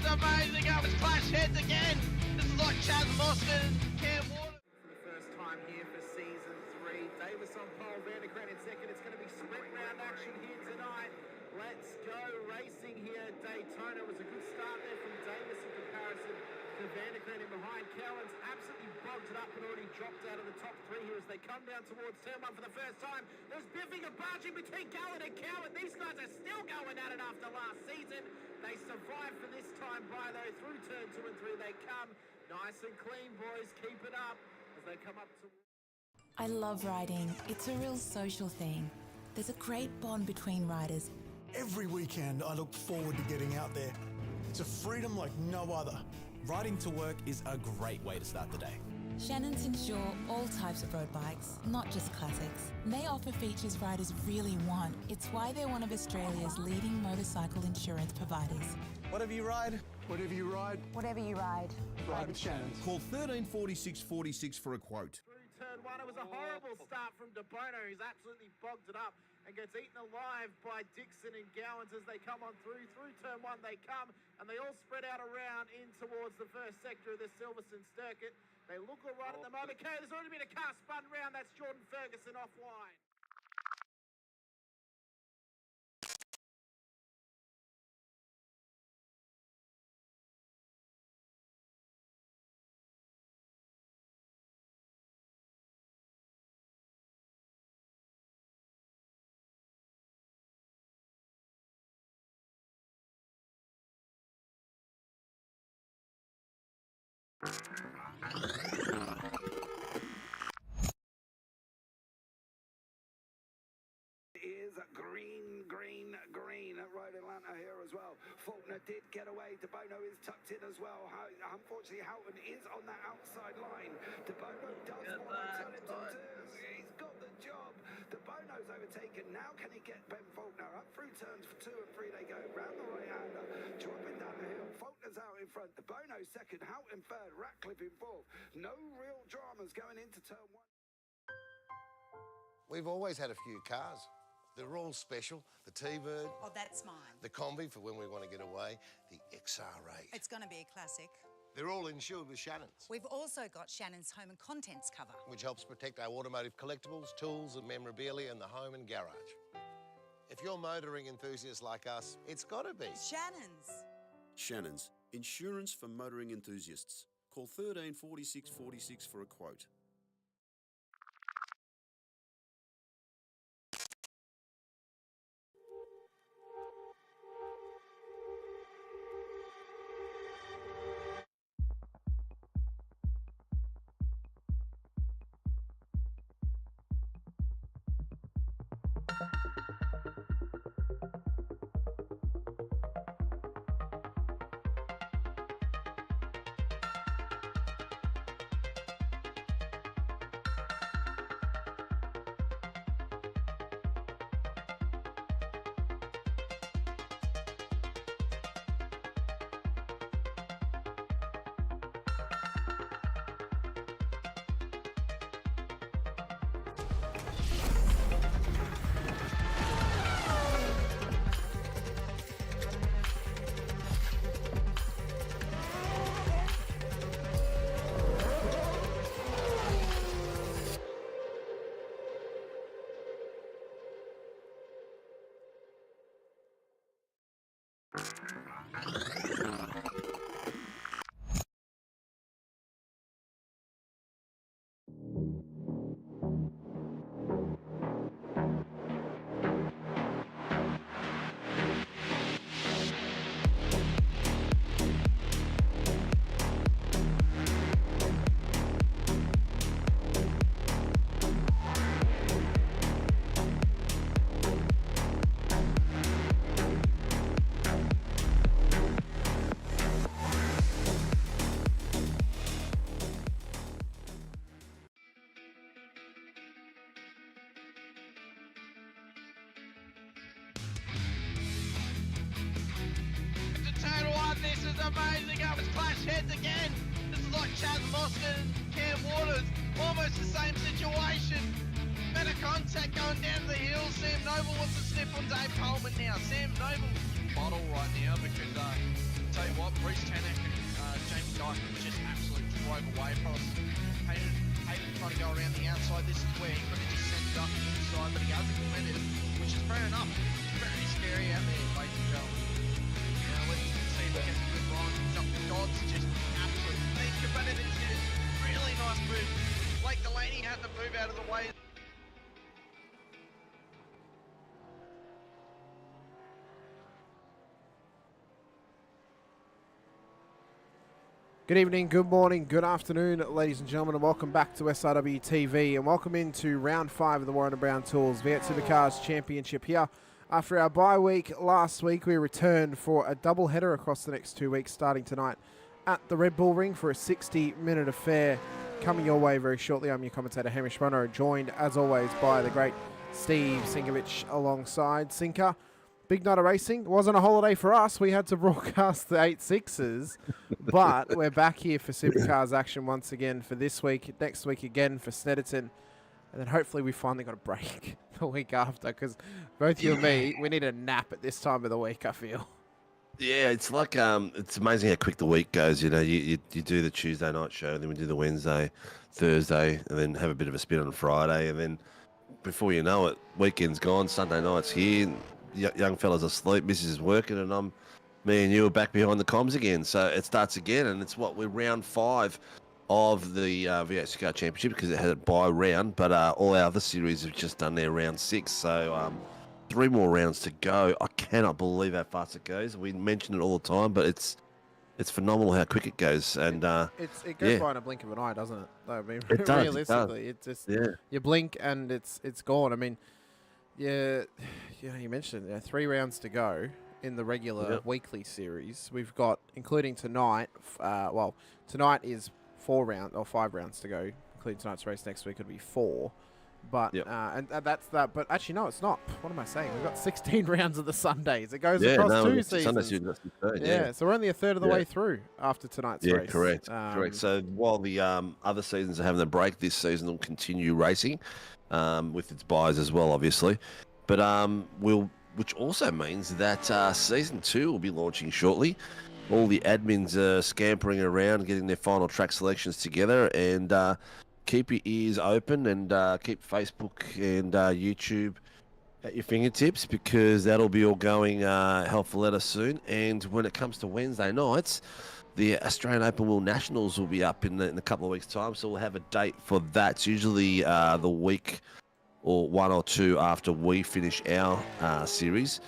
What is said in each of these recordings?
amazing. It was clash heads again. This is like Chaz Mostert and Cam Water. For the first time here for season 3. Davis on pole, Vandergren in second. It's going to be sprint round action here tonight. Let's go racing here at Daytona. It was a good start there from Davis in comparison to Vandergren in behind. Cowan's absolutely bogged it up and already dropped out of the top 3 here as they come down towards turn 1 for the first time. There's biffing and barging between Gallen and Cowan. These guys are still going at it after last season. They survived for this time by though. Through turn 2 and 3 they come. Nice and clean, boys. Keep it up as they come up to... I love riding. It's a real social thing. There's a great bond between riders. Every weekend I look forward to getting out there. It's a freedom like no other. Riding to work is a great way to start the day. Shannons insure all types of road bikes, not just classics. They offer features riders really want. It's why they're one of Australia's leading motorcycle insurance providers. Whatever you ride, Whatever you ride, Whatever you ride, ride with Shannon's. Call 134646 for a quote. Through turn 1, it was a horrible start from De Bono. He's absolutely bogged it up and gets eaten alive by Dixon and Gowans as they come on through. Through turn 1 they come, and they all spread out around in towards the first sector of the Silverstone circuit. They look all right at the moment. Okay, there's already been a car spun round. That's Jordan Ferguson offline. Is green at Road Atlanta here as well. Faulkner did get away. De Bono is tucked in as well. Unfortunately, Houghton is on that outside line. De Bono does want to turn it to turns. He's got the job. De Bono's overtaken. Now can he get Ben Faulkner up through turns 2 and 3? They go round the right-hander, dropping down the hill. Faulkner's out in front. De Bono second. Houghton third. Ratcliffe in fourth. No real dramas going into turn 1. We've always had a few cars. They're all special. The T-Bird. Oh, that's mine. The Combi for when we want to get away. The XR8. It's going to be a classic. They're all insured with Shannons, We've also got Shannon's home and contents cover. which helps protect our automotive collectibles, tools and memorabilia in the home and garage. If you're motoring enthusiasts like us, it's got to be. Shannon's. Shannon's, insurance for motoring enthusiasts. Call 134646 for a quote. This is amazing. It was clash heads again. This is like Chaz Mostert and Cam Waters. Almost the same situation. Better contact going down the hill. Sam Noble wants to sniff on Dave Coleman now. Sam Noble bottle right now because tell you what, Bruce Tanek and Jamie Dyke just absolutely drove away from us. Hayden trying to go around the outside. This is where he could have just sent it up the inside, but he hasn't committed, which is fair enough. It's very scary out there, ladies and gentlemen. Let's see if we get a good run. Dodds just absolutely think about it. It's a really nice move. Blake Delaney had to move out of the way. Good evening, good morning, good afternoon, ladies and gentlemen, and welcome back to SRW TV, and welcome into round 5 of the Warren & Brown Tools V8 Supercars Championship here. After our bye week last week, we returned for a double header across the next 2 weeks, starting tonight at the Red Bull Ring for a 60-minute affair. Coming your way very shortly, I'm your commentator Hamish Munro, joined as always by the great Steve Sinkovic alongside Sinker. Big night of racing. It wasn't a holiday for us. We had to broadcast the 8.6s, but we're back here for Supercars action once again for this week. Next week again for Snetterton. And then hopefully we finally got a break the week after, because both you and me, we need a nap at this time of the week, I feel. Yeah, it's like it's amazing how quick the week goes. You know, you do the Tuesday night show, then we do the Wednesday, Thursday, and then have a bit of a spin on Friday, and then before you know it, weekend's gone, Sunday night's here. Young fella's asleep, missus is working, and me and you are back behind the comms again. So it starts again, and it's we're round 5 of the V8 Supercar Championship, because it had a bye round, but all our other series have just done their round 6. So 3 more rounds to go. I cannot believe how fast it goes. We mention it all the time, but it's phenomenal how quick it goes. And it goes by in a blink of an eye, doesn't it? I mean, it does, realistically, it's just you blink and it's gone. I mean. Yeah, you mentioned 3 rounds to go in the regular weekly series. We've got, including tonight, tonight is 5 rounds to go, including tonight's race. Next week it'll be 4. But and that's that. But actually, no, it's not. What am I saying? We've got 16 rounds of the Sundays. It goes across 2 seasons. So we're only a third of the way through after tonight's race. Yeah, correct. Correct. So while the other seasons are having a break, this season will continue racing. With its buys as well, obviously. But which also means that Season 2 will be launching shortly. All the admins are scampering around, getting their final track selections together, and keep your ears open and keep Facebook and YouTube at your fingertips, because that'll be all going hell for leather soon. And when it comes to Wednesday nights, the Australian Open Wheel Nationals will be up in a couple of weeks' time, so we'll have a date for that. It's usually the week or 1 or 2 after we finish our series,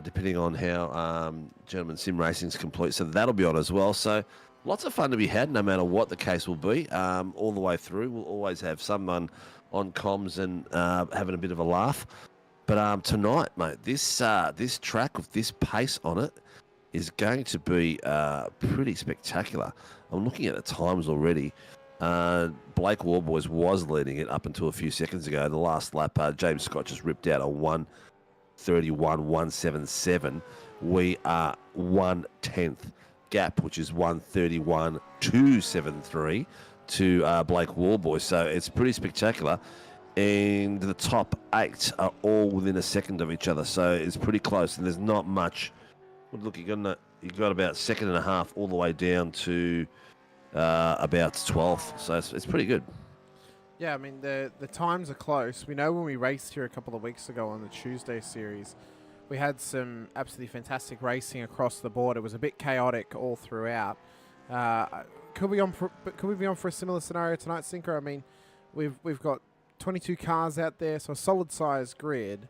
depending on how Gentleman Sim Racing's complete. So that'll be on as well. So lots of fun to be had, no matter what the case will be, all the way through. We'll always have someone on comms and having a bit of a laugh. But tonight, mate, this track with this pace on it is going to be pretty spectacular. I'm looking at the times already. Blake Warboys was leading it up until a few seconds ago. The last lap, James Scott just ripped out a 1:31.177. We are 1/10 gap, which is 1:31.273 to Blake Warboys. So it's pretty spectacular. And the top 8 are all within a second of each other. So it's pretty close, and there's not much. Look, you got about 1.5 seconds all the way down to about 12th, so it's pretty good. Yeah, I mean, the times are close. We know when we raced here a couple of weeks ago on the Tuesday series, we had some absolutely fantastic racing across the board. It was a bit chaotic all throughout. Could we be on for a similar scenario tonight, Sinker? I mean, we've got 22 cars out there, so a solid size grid.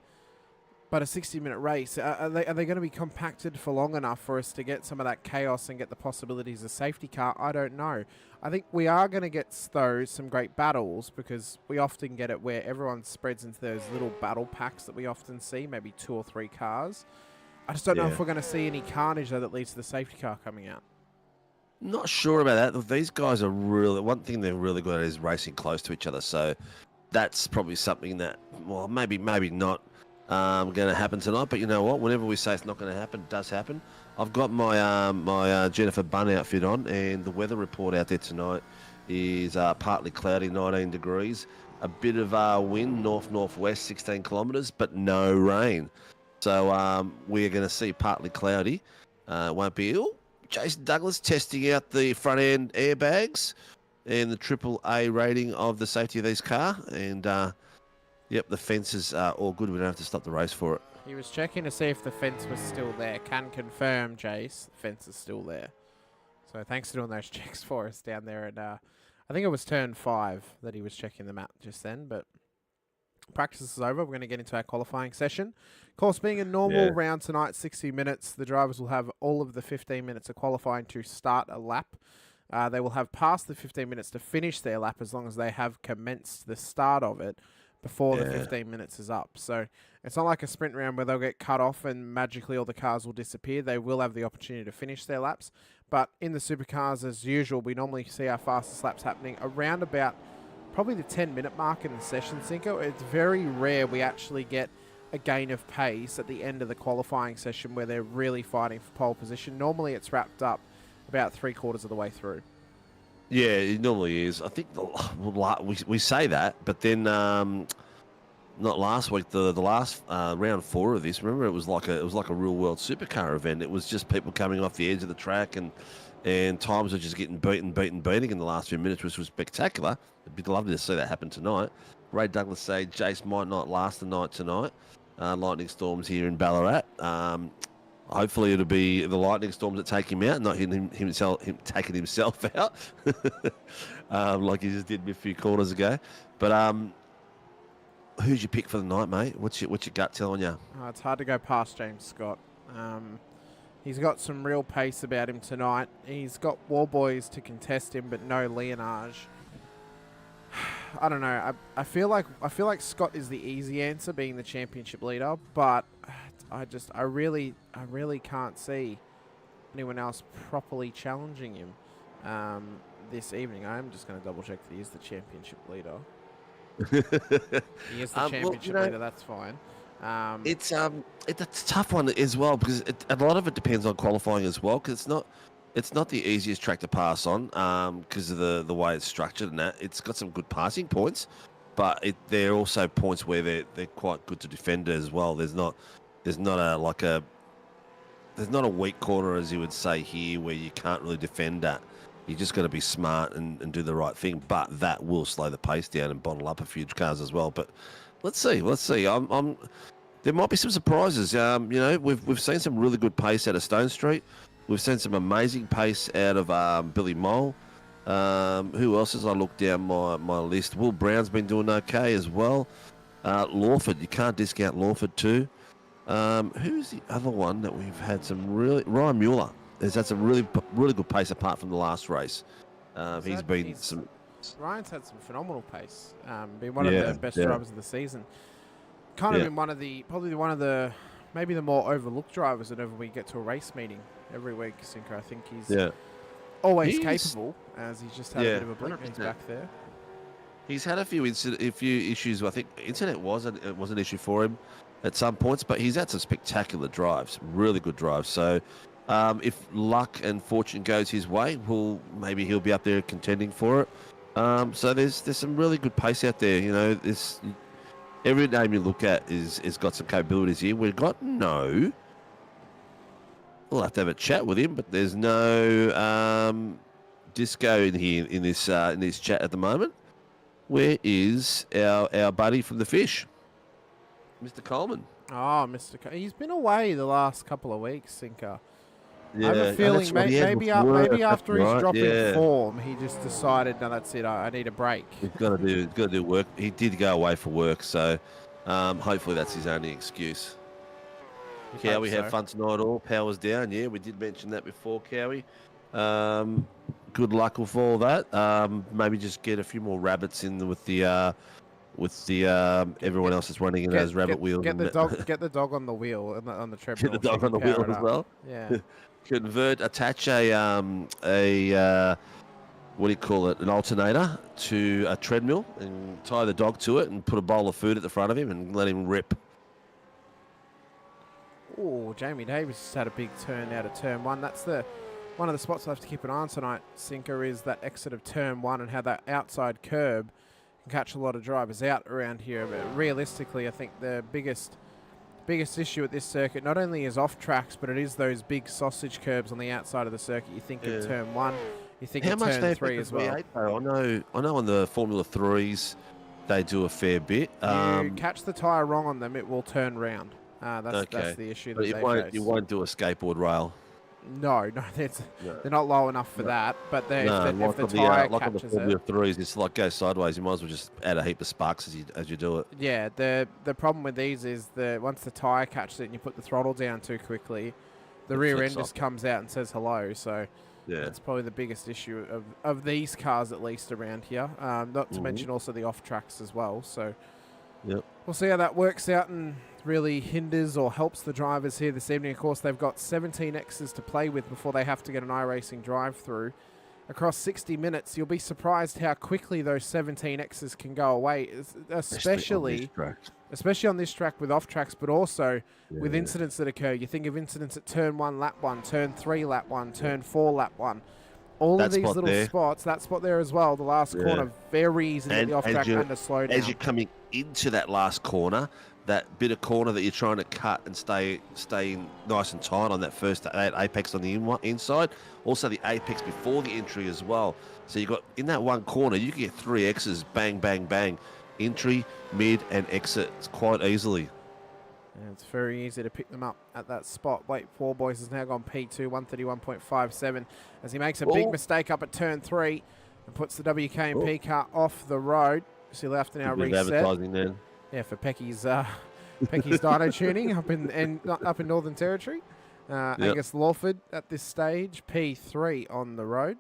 But a 60-minute race, are they going to be compacted for long enough for us to get some of that chaos and get the possibilities of safety car? I don't know. I think we are going to get, though, some great battles, because we often get it where everyone spreads into those little battle packs that we often see, maybe 2 or 3 cars. I just don't know if we're going to see any carnage, though, that leads to the safety car coming out. Not sure about that. These guys are really... One thing they're really good at is racing close to each other, so that's probably something that, well, maybe not going to happen tonight, but you know what? Whenever we say it's not going to happen, it does happen. I've got my my Jennifer Bunn outfit on, and the weather report out there tonight is partly cloudy, 19 degrees, a bit of wind, north-northwest, 16 kilometres, but no rain. So we're going to see partly cloudy. Won't be ill. Jason Douglas testing out the front end airbags and the AAA rating of the safety of this car. And, yep, the fences are all good. We don't have to stop the race for it. He was checking to see if the fence was still there. Can confirm, Jace, the fence is still there. So thanks for doing those checks for us down there. And I think it was turn 5 that he was checking them out just then. But practice is over. We're going to get into our qualifying session. Of course, being a normal round tonight, 60 minutes, the drivers will have all of the 15 minutes of qualifying to start a lap. They will have passed the 15 minutes to finish their lap as long as they have commenced the start of it before the 15 minutes is up. So it's not like a sprint round where they'll get cut off and magically all the cars will disappear. They will have the opportunity to finish their laps. But in the supercars, as usual, we normally see our fastest laps happening around about probably the 10-minute mark in the session, Cinco. It's very rare we actually get a gain of pace at the end of the qualifying session where they're really fighting for pole position. Normally it's wrapped up about 3/4 of the way through. Yeah, it normally is. I think we say that, but then not last week. The last round 4 of this. Remember, it was like a real world supercar event. It was just people coming off the edge of the track, and times were just getting beating in the last few minutes, which was spectacular. It'd be lovely to see that happen tonight. Ray Douglas say Jace might not last the night tonight. Lightning storms here in Ballarat. Hopefully it'll be the lightning storms that take him out, not him taking himself out, like he just did a few quarters ago. But who's your pick for the night, mate? What's your gut telling you? It's hard to go past James Scott. He's got some real pace about him tonight. He's got War Boys to contest him, but no Leonage. I don't know. I feel like Scott is the easy answer, being the championship leader, but I really can't see anyone else properly challenging him this evening. I am just going to double check that he is the championship leader. He is the championship leader. That's fine. It's a tough one as well, because a lot of it depends on qualifying as well, because it's not the easiest track to pass on because of the way it's structured and that. It's got some good passing points, but there are also points where they're quite good to defend as well. There's not a weak corner, as you would say here, where you can't really defend at. You just got to be smart and do the right thing, but that will slow the pace down and bottle up a few cars as well. But let's see. There might be some surprises. We've seen some really good pace out of Stone Street. We've seen some amazing pace out of Billy Mole. Who else as I look down my list? Will Brown's been doing okay as well. Lawford, you can't discount Lawford too. Who's the other one that we've had some really... Ryan Mueller has had some really good pace apart from the last race. Ryan's had some phenomenal pace. Been one of the best drivers of the season. Been maybe the more overlooked drivers whenever we get to a race meeting every week, Cinco. I think he's always capable, as he's just had a bit of a blink when he's back there. He's had a few issues. I think internet was an issue for him at some points, but he's had some spectacular drives, really good drives. So if luck and fortune goes his way, maybe he'll be up there contending for it. So there's some really good pace out there. Every name you look at is got some capabilities here. We've got we'll have to have a chat with him, but there's no Disco in here in this chat at the moment. Where is our buddy from the Fish, Mr. Coleman? Oh, he's been away the last couple of weeks, Cinco. Yeah, I have a feeling maybe after he's dropping form, he just decided, no, that's it. I need a break. He's got to do work. He did go away for work, so hopefully that's his only excuse. Cowie had fun tonight. All powers down. Yeah, we did mention that before, Cowie. Good luck with all that. Maybe just get a few more rabbits in with the everyone else is running in those rabbit wheels. Get the dog on the wheel on the treadmill. Get the dog on the wheel as well. Yeah. Attach a what do you call it? An alternator to a treadmill and tie the dog to it and put a bowl of food at the front of him and let him rip. Oh, Jamie Davis just had a big turn out of turn 1. That's one of the spots I have to keep an eye on tonight, Sinker, is that exit of turn 1 and how that outside curb can catch a lot of drivers out around here. But realistically, I think the biggest biggest issue at this circuit not only is off tracks, but it is those big sausage curbs on the outside of the circuit. You think of turn 1, you think of turn 3 as well. I know on the Formula 3s they do a fair bit. You catch the tyre wrong on them, it will turn round. That's the issue that they face. You won't do a skateboard rail. No, they're not low enough for that. But if the tyre catches on the Formula 3s, it's like go sideways. You might as well just add a heap of sparks as you do it. Yeah, the problem with these is once the tyre catches it and you put the throttle down too quickly, the rear end just comes out and says hello. So that's probably the biggest issue of these cars, at least around here. Not to mention also the off tracks as well. So we'll see how that works out and really hinders or helps the drivers here this evening. Of course, they've got 17 X's to play with before they have to get an iRacing drive-through. Across 60 minutes, you'll be surprised how quickly those 17 X's can go away, especially on this track with off-tracks, but also with incidents that occur. You think of incidents at turn 1, lap 1, turn 3, lap 1, turn 4, lap 1. All of these little spots, that spot there as well, the last corner, very easy to get the off-track and to slow down. As you're coming into that last corner, that bit of corner that you're trying to cut and stay nice and tight on that first apex on the inside. Also the apex before the entry as well. So you got in that one corner, you can get 3 X's, bang, bang, bang. Entry, mid, and exit quite easily. Yeah, it's very easy to pick them up at that spot. Wait, Warboys has now gone P2, 131.57, as he makes a big mistake up at turn 3 and puts the WK&P car off the road. So he'll have to now reset. Advertising then. Yeah, for Pecky's dyno tuning up in Northern Territory. Angus Lawford at this stage, P3 on the road.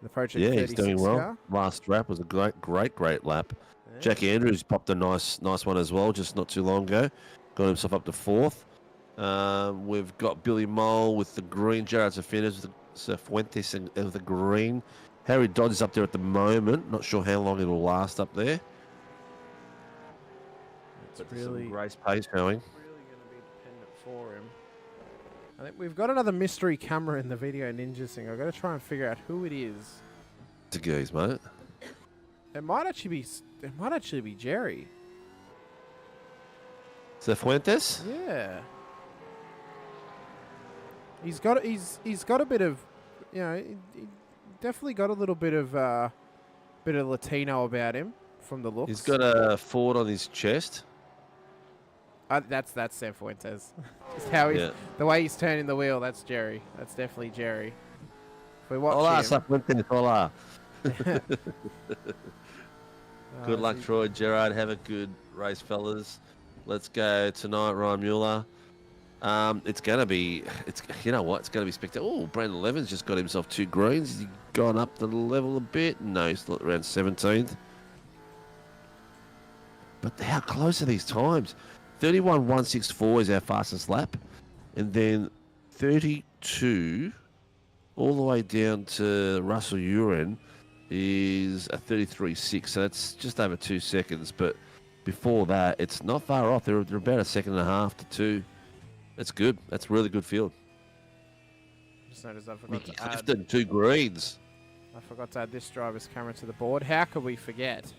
The Project 36 he's doing well. car. Last lap was a great lap. Yeah. Jackie Andrews popped a nice one as well, just not too long ago. Got himself up to 4th. We've got Billy Mole with the green, Gerard Zafinas with the Fuentes with the green. Harry Dodd is up there at the moment. Not sure how long it'll last up there. It's really some race pace going. Really going to be dependent for him. I think we've got another mystery camera in the Video Ninja thing. I've got to try and figure out who it is. It's a geese, mate. It might actually be Jerry. Fuentes? Yeah. He's got a bit of, he definitely got a little bit of Latino about him from the looks. He's got a Ford on his chest. That's Sam Fuentes. Just how the way he's turning the wheel, that's Jerry. That's definitely Jerry. If we watch him. Fuentes, hola. Good luck, Troy. Gerard, have a good race, fellas. Let's go tonight, Ryan Mueller. It's going to be spectacular. Oh, Brandon Levin's just got himself 2 greens. He's gone up the level a bit. No, he's still around 17th. But how close are these times? 31.164 is our fastest lap. And then 32 all the way down to Russell Uren is a 33.6. So that's just over 2 seconds. But before that, it's not far off. They're about 1.5 seconds to 2. That's good. That's really good field. Just noticed I forgot Mickey to add Clifton, 2 greens. I forgot to add this driver's camera to the board. How could we forget?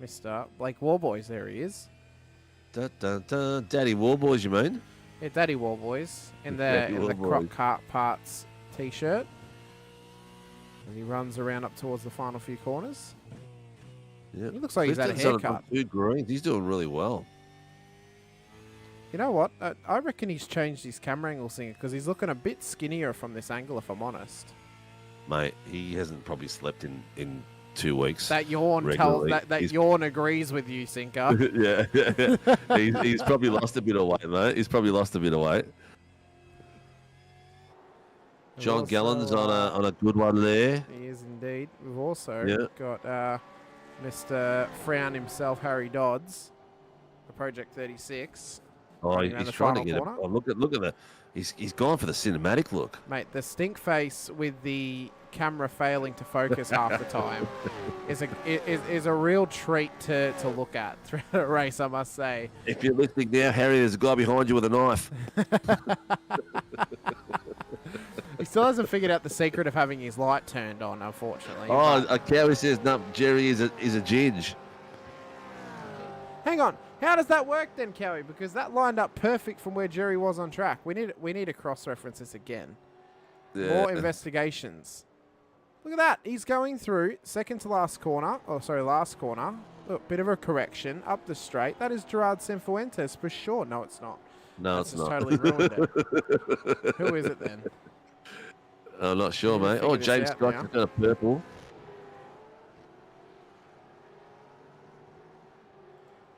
Mr. Blake Warboys, there he is. Dun, dun, dun. Daddy Warboys, you mean? Yeah, Daddy Warboys in the Croc Kart Parts t-shirt. And he runs around up towards the final few corners. Yeah. He looks like he's had a haircut. 2 greens. He's doing really well. You know what? I reckon he's changed his camera angle thing because he's looking a bit skinnier from this angle, if I'm honest. Mate, he hasn't probably slept in 2 weeks. That yawn yawn agrees with you, Sinker. Yeah. He's probably lost a bit of weight, mate. He's probably lost a bit of weight. John Gallen's on a good one there. He is indeed. We've also got Mr. Frown himself, Harry Dodds, the Project 36. Oh, he's trying to get it. Oh, look at that. He's gone for the cinematic look. Mate, the stink face with the camera failing to focus half the time is a real treat to look at throughout a race, I must say. If you're listening now, Harry, there's a guy behind you with a knife. He still hasn't figured out the secret of having his light turned on, unfortunately. Oh, Cowie says, no, Jerry is a ginge. Hang on. How does that work then, Cowie? Because that lined up perfect from where Jerry was on track. We need to cross-reference this again. Yeah. More investigations. Look at that. He's going through second to last corner. Oh, sorry, last corner. Look, bit of a correction. Up the straight. That is Gerard Cifuentes for sure. No, it's not. No, That's it's just not. totally ruined it. Who is it then? I'm not sure, mate. Oh, James Scott has got a purple.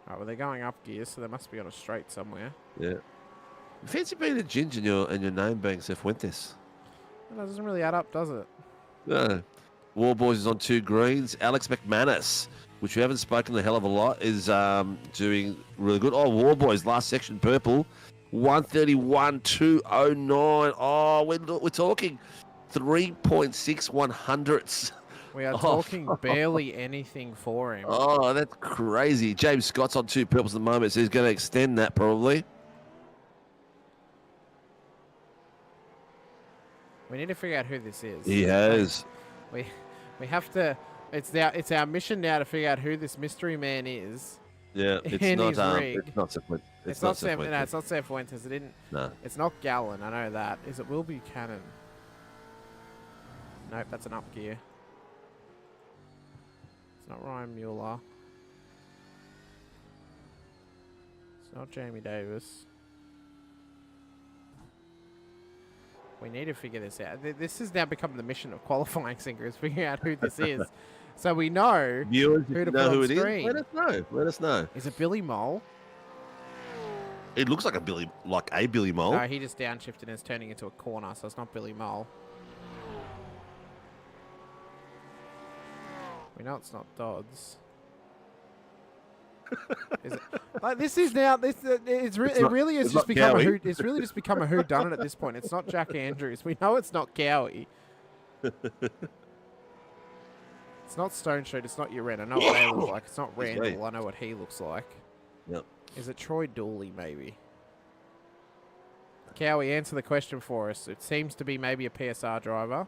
Right, well, they're going up gears, so they must be on a straight somewhere. Yeah. Fancy being a ginger and your name being Cifuentes. Well, that doesn't really add up, does it? No. War Boys is on 2 greens. Alex McManus, which we haven't spoken a hell of a lot, is doing really good. Oh, War Boys, last section purple. 131.209. Oh, we're talking 3.61 hundredths. We are talking barely anything for him. Oh, that's crazy. James Scott's on 2 purples at the moment, so he's going to extend that probably. We need to figure out who this is. He has. We have to. It's our mission now to figure out who this mystery man is. Yeah, it's in not. his rig. It's not Cifuentes. It's not Cifuentes. No, it's not Cifuentes. It didn't. No. It's not Gallon. I know that. Is it Will Buchanan? Nope, that's an up gear. It's not Ryan Mueller. It's not Jamie Davis. We need to figure this out. This has now become the mission of qualifying sinkers, figuring out who this is. So we know Viewers, who to know put who on it screen. is. Let us know. Let us know. Is it Billy Mole? It looks like a Billy Mole. No, he just downshifted and is turning into a corner, so it's not Billy Mole. We know it's not Dodds. Is it? Like, this is now. It really has just become a who. It's really just become a who done it at this point. It's not Jack Andrews. We know it's not Cowie. It's not Stone Street. It's not Uren. I know what they look like. It's not Randall. I know what he looks like. Yep. Is it Troy Dooley, maybe? Cowie, answer the question for us. It seems to be maybe a PSR driver.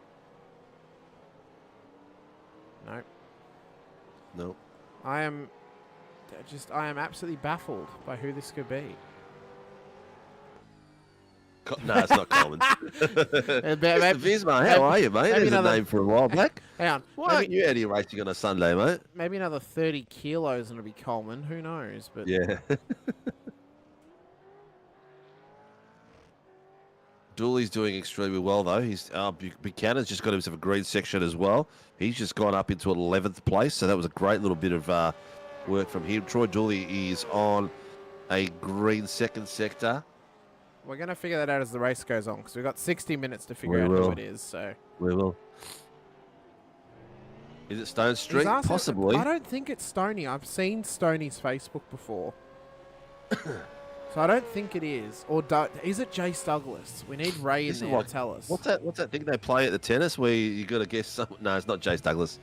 Nope. Nope. I am absolutely baffled by who this could be. No, it's not Coleman. Mr. Visma, how are you, mate? There's a name for a while back. Hang on. Why aren't you out here racing on a Sunday, mate? Maybe another 30 kilos and it'll be Coleman. Who knows? But yeah. Dooley's doing extremely well, though. Buchanan's just got himself a green section as well. He's just gone up into 11th place, so that was a great little bit of work from him. Troy Dooley is on a green second sector. We're going to figure that out as the race goes on, because we've got 60 minutes to figure out who it is. So we will. Is it Stone Street? Possibly. I don't think it's Stoney. I've seen Stoney's Facebook before. So I don't think it is. Or is it Jace Douglas? We need Ray in there to tell us. What's that thing they play at the tennis where you got to guess someone? No, it's not Jace Douglas.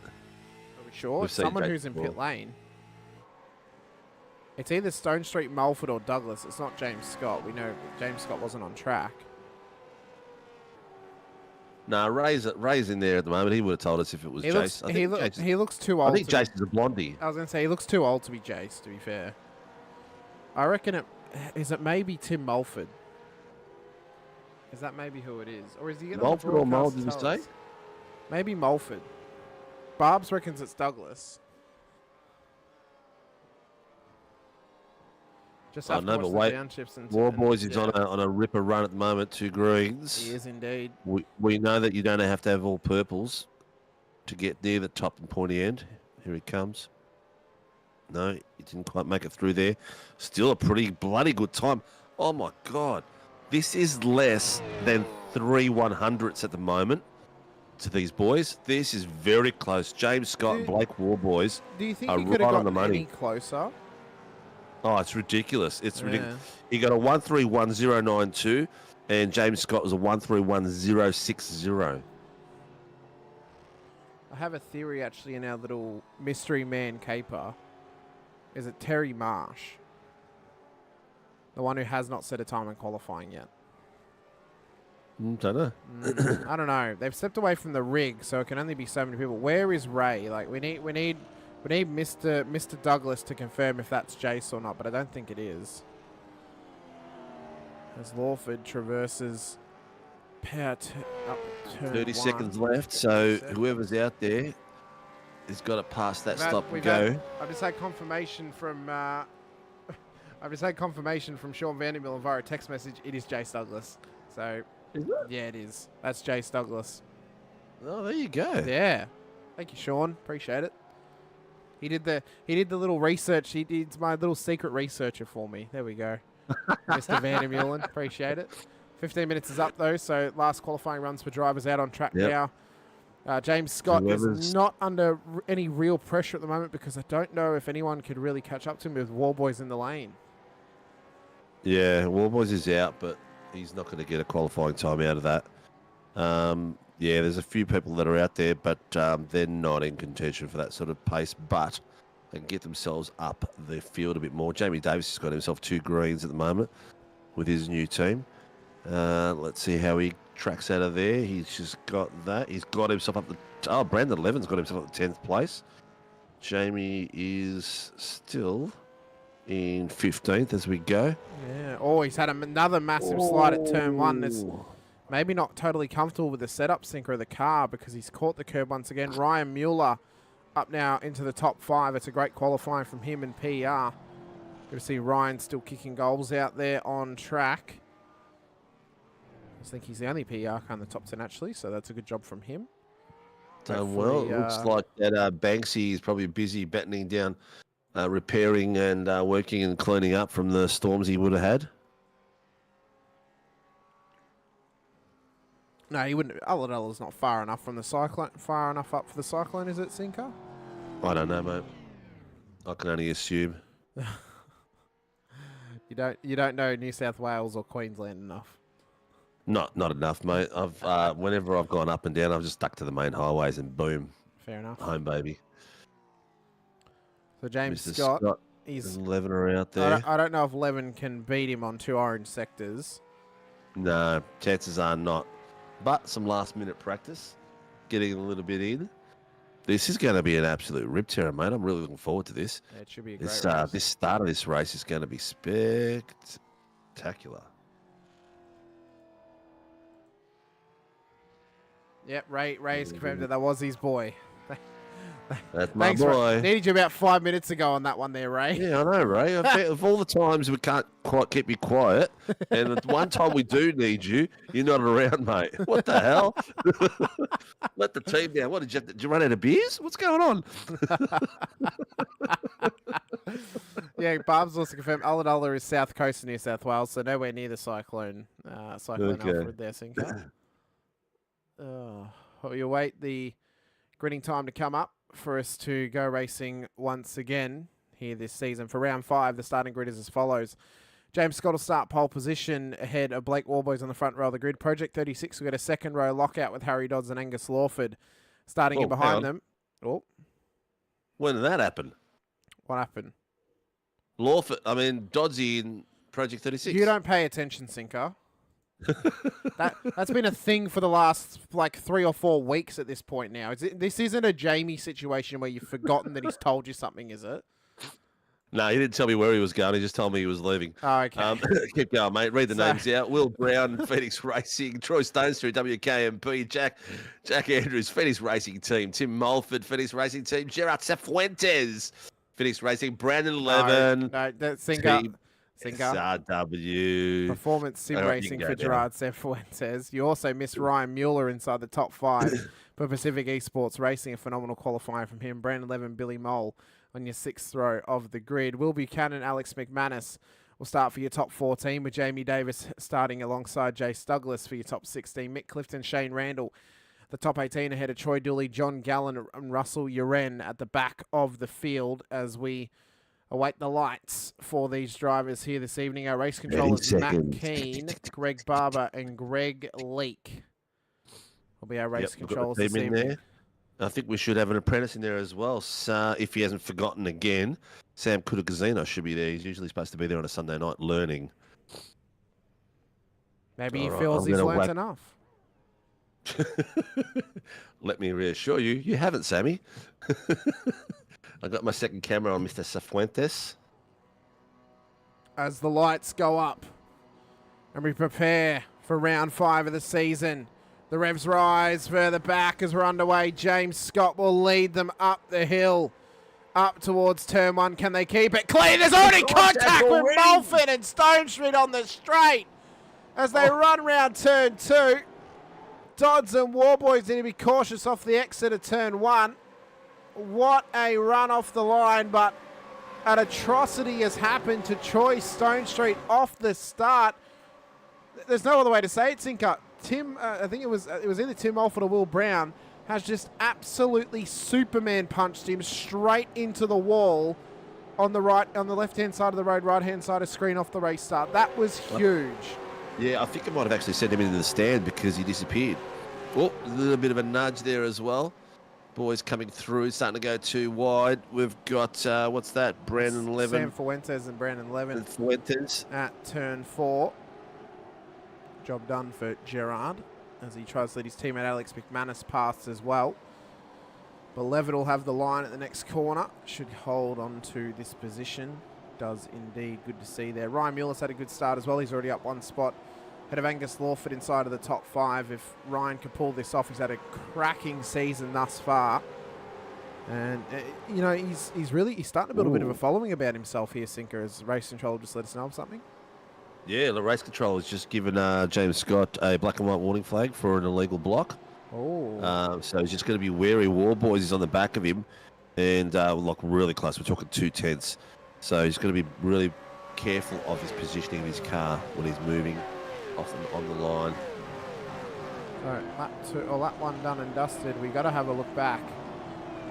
Are we sure? It's someone who's in pit lane. It's either Stone Street, Mulford, or Douglas. It's not James Scott. We know James Scott wasn't on track. No, Ray's in there at the moment. He would have told us if it was Jace. He looks too old. I think Jace is a blondie. I was going to say, he looks too old to be Jace, to be fair. I reckon is it maybe Tim Mulford? Is that maybe who it is? Or is he going to Mulford or Mulford, did you say? Maybe Mulford. Barbs reckons it's Douglas. Just but wait. War Boys is on a ripper run at the moment, 2 greens. He is indeed. We know that you don't have to have all purples to get near the top and pointy end. Here he comes. No, he didn't quite make it through there. Still a pretty bloody good time. Oh my God. This is less than 3 100ths at the moment to these boys. This is very close. James Scott and Blake War Boys do you think are he could right have on the gotten money. any closer? Oh, it's ridiculous. It's ridiculous. He got a 131092 and James Scott was a 131060. I have a theory actually in our little mystery man caper. Is it Terry Marsh? The one who has not set a time in qualifying yet. Don't know. I don't know. They've stepped away from the rig, so it can only be so many people. Where is Ray? Like we need We need Mr. Douglas to confirm if that's Jace or not, but I don't think it is. As Lawford traverses up turn 30 one. seconds left, so whoever's out there has got to pass that stop and go. I've just had confirmation from Sean Vandermill via a text message. It is Jace Douglas. So yeah, it is. That's Jace Douglas. Oh, there you go. Yeah. Thank you, Sean. Appreciate it. He did the little research. He's my little secret researcher for me. There we go. Mr. Vandermeulen. Appreciate it. 15 minutes is up though, so last qualifying runs for drivers out on track now. James Scott is not under any real pressure at the moment because I don't know if anyone could really catch up to him with Warboys in the lane. Yeah, Warboys is out, but he's not going to get a qualifying time out of that. Yeah, there's a few people that are out there, but they're not in contention for that sort of pace, but they can get themselves up the field a bit more. Jamie Davis has got himself 2 greens at the moment with his new team. Let's see how he tracks out of there. He's just got that. He's got himself up the... Oh, Brandon Levin's got himself up the 10th place. Jamie is still in 15th as we go. Yeah. Oh, he's had another massive slide at turn 1. That's maybe not totally comfortable with the setup sinker of the car because he's caught the curb once again. Ryan Mueller up now into the top 5. It's a great qualifying from him and PR. Good to see Ryan still kicking goals out there on track. I think he's the only PR car in the top 10 actually, so that's a good job from him. Done well. It looks like that Banksy is probably busy battening down, repairing and working and cleaning up from the storms he would have had. No, he wouldn't. Aladella's not far enough from the cyclone. Far enough up for the cyclone, is it, Sinker? I don't know, mate. I can only assume. You don't know New South Wales or Queensland enough. Not enough, mate. I've whenever I've gone up and down, I've just stuck to the main highways and boom. Fair enough. Home, baby. So James Mr. Scott is and Levin are out there. I don't know if Levin can beat him on 2 orange sectors. No, chances are not. But some last-minute practice, getting a little bit in. This is going to be an absolute rip terror, mate. I'm really looking forward to this. Yeah, it should be a great race. This start of this race is going to be spectacular. Yep, Ray's confirmed that was his boy. That's my boy. Needed you about 5 minutes ago on that one there, Ray. Yeah, I know, Ray. I bet of all the times we can't quite keep you quiet, and the one time we do need you, you're not around, mate. What the hell? Let the team down. What, did you run out of beers? What's going on? Yeah, Barb's also confirmed Ulladulla is south coast of New South Wales, so nowhere near the cyclone Alfred there, Sinker. You wait the grinning time to come up for us to go racing once again here this season. For round 5, the starting grid is as follows. James Scott will start pole position ahead of Blake Warboys on the front row of the grid. Project 36 will get a second row lockout with Harry Dodds and Angus Lawford starting in behind them. Oh. When did that happen? What happened? Lawford, Doddsy in Project 36. You don't pay attention, Sinker. That's been a thing for the last 3 or 4 weeks at this point now. This isn't a Jamie situation where you've forgotten that he's told you something, is it? No, he didn't tell me where he was going. He just told me he was leaving. Oh, okay. Keep going, mate. Read the names out. Will Brown, Phoenix Racing. Troy Stones through WKMP. Jack Andrews, Phoenix Racing Team. Tim Mulford, Phoenix Racing Team. Gerard Cifuentes, Phoenix Racing. Brandon Levin. No, that's Sinker. SRW. Performance sim racing for Gerard Cifuentes. You also missed Ryan Mueller inside the top 5 for Pacific Esports Racing. A phenomenal qualifying from him. Brandon Levin, Billy Mole on your 6th row of the grid. Will Buchanan, Alex McManus will start for your top 14 with Jamie Davis starting alongside Jace Douglas for your top 16. Mick Clifton, Shane Randall, the top 18 ahead of Troy Dooley, John Gallen and Russell Uren at the back of the field as we await the lights for these drivers here this evening. Our race controllers, Matt Keane, Greg Barber, and Greg Leake will be our race controllers this evening. There. I think we should have an apprentice in there as well. So if he hasn't forgotten again, Sam Kudagazino should be there. He's usually supposed to be there on a Sunday night learning. Maybe he feels he's learnt enough. Let me reassure you, you haven't, Sammy. I got my second camera on Mr. Cifuentes. As the lights go up and we prepare for round 5 of the season. The revs rise further back as we're underway. James Scott will lead them up the hill, up towards turn 1. Can they keep it clean? There's already contact with Mulford and Stone Street on the straight as they run round turn 2. Dodds and Warboys need to be cautious off the exit of turn 1. What a run off the line, but an atrocity has happened to Troy Stone Street off the start. There's no other way to say it, Sinker. Tim, I think it was either Tim Alford or Will Brown, has just absolutely Superman punched him straight into the wall on the left-hand side of the road, right-hand side of screen off the race start. That was huge. Yeah, I think it might have actually sent him into the stand because he disappeared. Oh, a little bit of a nudge there as well. Boys coming through, starting to go too wide. We've got, what's that? Brandon Levin. Sam Fuentes and Brandon Levin. Fuentes. At turn 4. Job done for Gerard as he tries to lead his teammate Alex McManus past as well. But Levin will have the line at the next corner. Should hold on to this position. Does indeed. Good to see there. Ryan Mueller's had a good start as well. He's already up 1 spot. Head of Angus Lawford inside of the top 5. If Ryan can pull this off, he's had a cracking season thus far. And, you know, he's starting to build a bit of a following about himself here, Sinker, as Race Control just let us know of something. Yeah, the race control has just given James Scott a black and white warning flag for an illegal block. Oh. So he's just going to be wary. Warboys is on the back of him and like really close. We're talking 2/10. So he's going to be really careful of his positioning of his car when he's moving off on the line. So lap 1 done and dusted. We got to have a look back.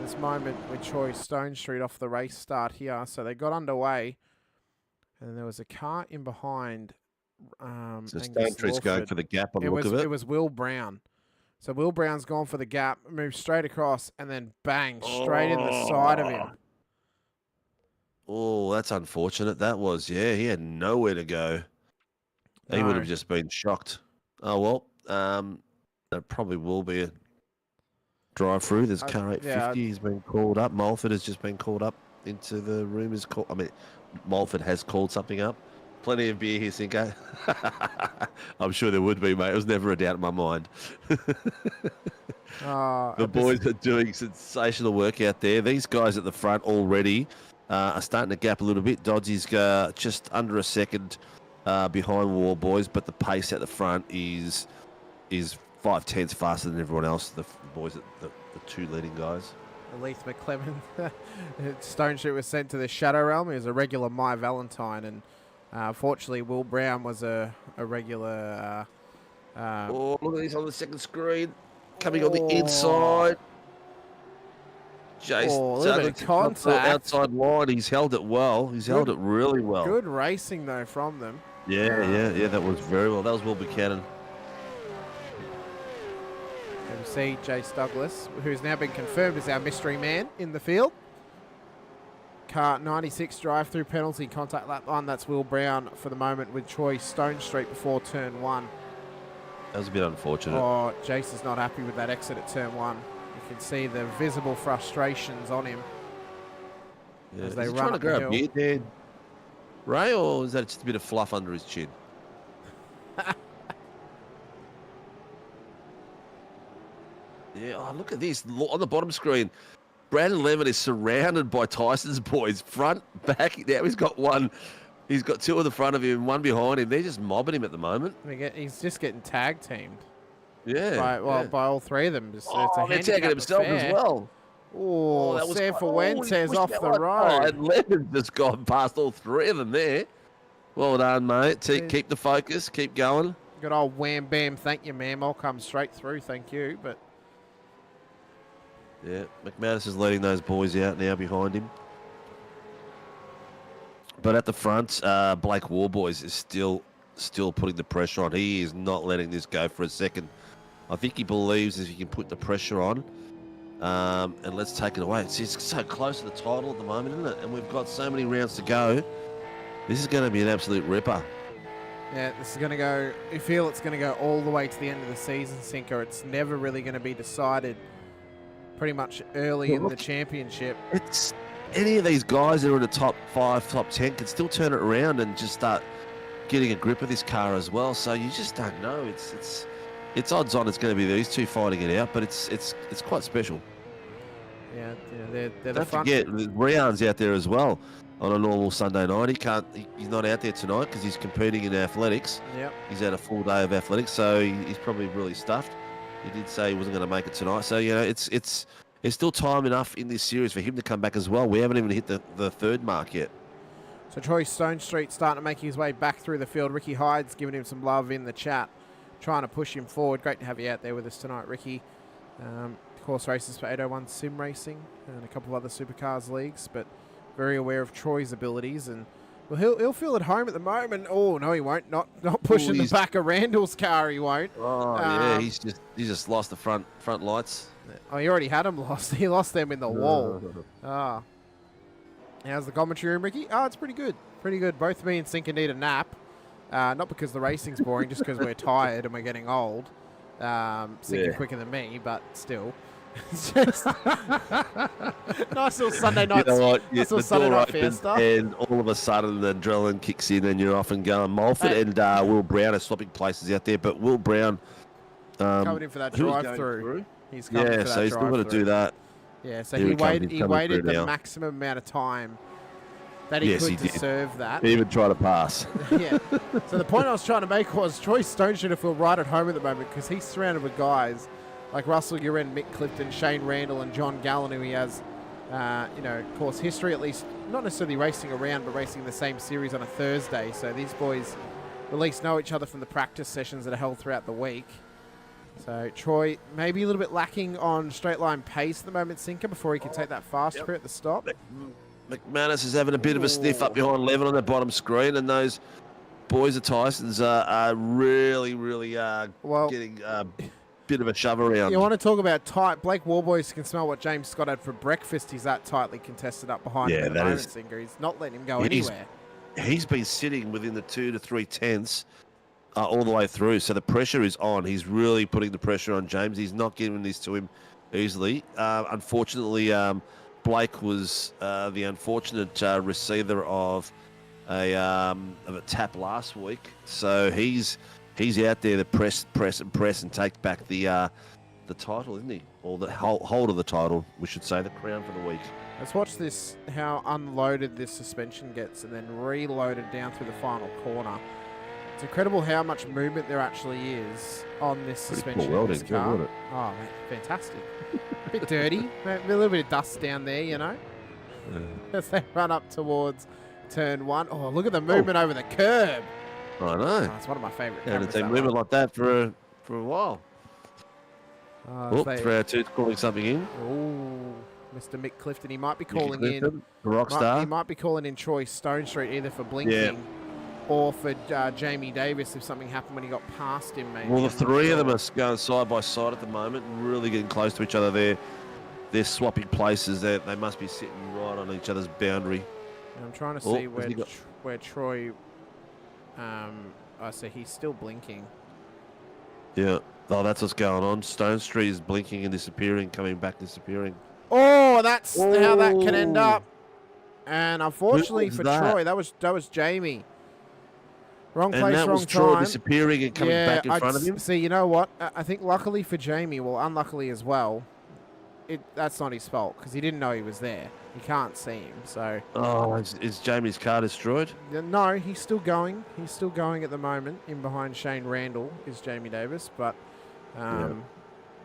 This moment with Troy Stone Street off the race start here. So they got underway. And there was a car in behind. So Stone Street's going for the gap on the look of it. It was Will Brown. So Will Brown's gone for the gap, moved straight across, and then bang, straight in the side of him. Oh, that's unfortunate. That was, yeah, he had nowhere to go. He would have just been shocked. Oh, well, that probably will be a drive-through. There's car 850. He's been called up. Mulford has just been called up into the rumours. I mean, Mulford has called something up. Plenty of beer here, Cinco. I'm sure there would be, mate. It was never a doubt in my mind. The boys are doing sensational work out there. These guys at the front already are starting to gap a little bit. Dodsy's just under a second behind War Boys, but the pace at the front is 5/10 faster than everyone else. The boys, the 2 leading guys. Leith McClellan. Stone Street was sent to the Shadow Realm. He was a regular My Valentine, and fortunately, Will Brown was a regular. Oh, look at this on the second screen. Coming on the inside. Jason Douglas contact. Outside line. He's held it well. He's held it really well. Good racing, though, from them. Yeah. That was very well. That was Will Buchanan. We see Jace Douglas, who's now been confirmed as our mystery man in the field. Car 96 drive-through penalty contact lap 1. That's Will Brown for the moment with Troy Stone Street before turn 1. That was a bit unfortunate. Oh, Jace is not happy with that exit at turn 1. You can see the visible frustrations on him. Yeah. As they is he run trying to grow a beard there, Ray, or is that just a bit of fluff under his chin? Yeah, oh, look at this. On the bottom screen, Brandon Levin is surrounded by Tyson's boys, front, back. Now he's got one. He's got 2 in the front of him, 1 behind him. They're just mobbing him at the moment. He's just getting tag teamed. Yeah. By all 3 of them. They're tagging himself as well. Oh, that was Sam Fuentes off the road. Oh, and Levin's just gone past all 3 of them there. Well done, mate. Keep the focus. Keep going. Good old wham bam. Thank you, ma'am. I'll come straight through. Thank you. But yeah, McManus is letting those boys out now behind him. But at the front, Blake Warboys is still putting the pressure on. He is not letting this go for a second. I think he believes if he can put the pressure on, and let's take it away. It's so close to the title at the moment, isn't it? And we've got so many rounds to go. This is going to be an absolute ripper. Yeah, this is going to go. You feel it's going to go all the way to the end of the season, Sinker. It's never really going to be decided. Pretty much early in the championship. any of these guys that are in the top 5, top 10 can still turn it around and just start getting a grip of this car as well. So you just don't know. It's odds on it's going to be these two fighting it out, but it's quite special. Yeah, they're the Don't front. forget, Rian's out there as well on a normal Sunday night. He's not out there tonight because he's competing in athletics. Yep. He's had a full day of athletics, so he's probably really stuffed. He did say he wasn't going to make it tonight. So, it's still time enough in this series for him to come back as well. We haven't even hit the third mark yet. So Troy Stonestreet starting to make his way back through the field. Ricky Hyde's giving him some love in the chat, trying to push him forward. Great to have you out there with us tonight, Ricky. Course races for 801 Sim Racing and a couple of other Supercars leagues, but very aware of Troy's abilities, and well, he'll feel at home at the moment. Oh no, he won't. Not pushing the back of Randall's car. He won't. Oh yeah, he's just lost the front lights. Oh, he already had them lost. He lost them in the wall. Ah. How's the commentary room, Ricky? Oh, it's pretty good. Pretty good. Both me and Sinker need a nap. Not because the racing's boring, just because we're tired and we're getting old. Sinker quicker than me, but still. It's just nice little Sunday night. You know what? Nice little The Sunday door night opens fiesta. and all of a sudden the adrenaline kicks in and you're off and going. Mulford and Will Brown are swapping places out there, but Will Brown coming in for that drive-through. He's coming for that so he's still got to do that. Yeah, so Here he he waited the now. maximum amount of time that he could to serve that. He even tried to pass. Yeah. So the point I was trying to make was Troy Stone should feel right at home at the moment because he's surrounded with guys like Russell Guerin, Mick Clifton, Shane Randall, and John Gallen, who he has, of course, history at least, not necessarily racing around, but racing the same series on a Thursday. So these boys at least know each other from the practice sessions that are held throughout the week. So Troy maybe a little bit lacking on straight line pace at the moment, Sinker, before he can take that fast crew at the stop. McManus is having a bit of a sniff up behind Levin on the bottom screen, and those boys of Tyson's are really getting a bit of a shove around. You want to talk about tight? Blake Warboys can smell what James Scott had for breakfast. He's that tightly contested up behind him at the moment, Sinker. He's not letting him go anywhere. He's been sitting within the 2 to 3 tenths all the way through, so the pressure is on. He's really putting the pressure on James. He's not giving this to him easily. Unfortunately, Blake was the unfortunate receiver of a tap last week, so he's out there to press and take back the title, isn't he? Or the hold of the title, we should say, the crown for the week. Let's watch this, how unloaded this suspension gets and then reloaded down through the final corner. It's incredible how much movement there actually is on this suspension in this car. Good, oh, man, fantastic. A bit dirty, a little bit of dust down there, you know, as they run up towards turn 1. Oh, look at the movement over the curb. I know. Oh, it's one of my favourite Yeah, cameras. it's been moving like that for a while. 302's calling something in. Oh, Mr. Mick Clifton. He might be calling in. The rock star. He might be calling in Troy Stone Street either for blinking or for Jamie Davis if something happened when he got past him, maybe. Well, the three of them are going side by side at the moment, really getting close to each other. They're swapping places. They must be sitting right on each other's boundary. And I'm trying to see where Troy... so he's still blinking. Yeah. Oh, that's what's going on. Stone Street is blinking and disappearing, coming back, disappearing. Oh, that's how that can end up. And unfortunately for Troy, that was Jamie. Wrong place, wrong time. And that was Troy disappearing and coming back in front of him. See, you know what? I think luckily for Jamie, well, unluckily as well, that's not his fault because he didn't know he was there. He can't see him, so... Oh, is Jamie's car destroyed? No, he's still going. He's still going at the moment. In behind Shane Randall is Jamie Davis, but...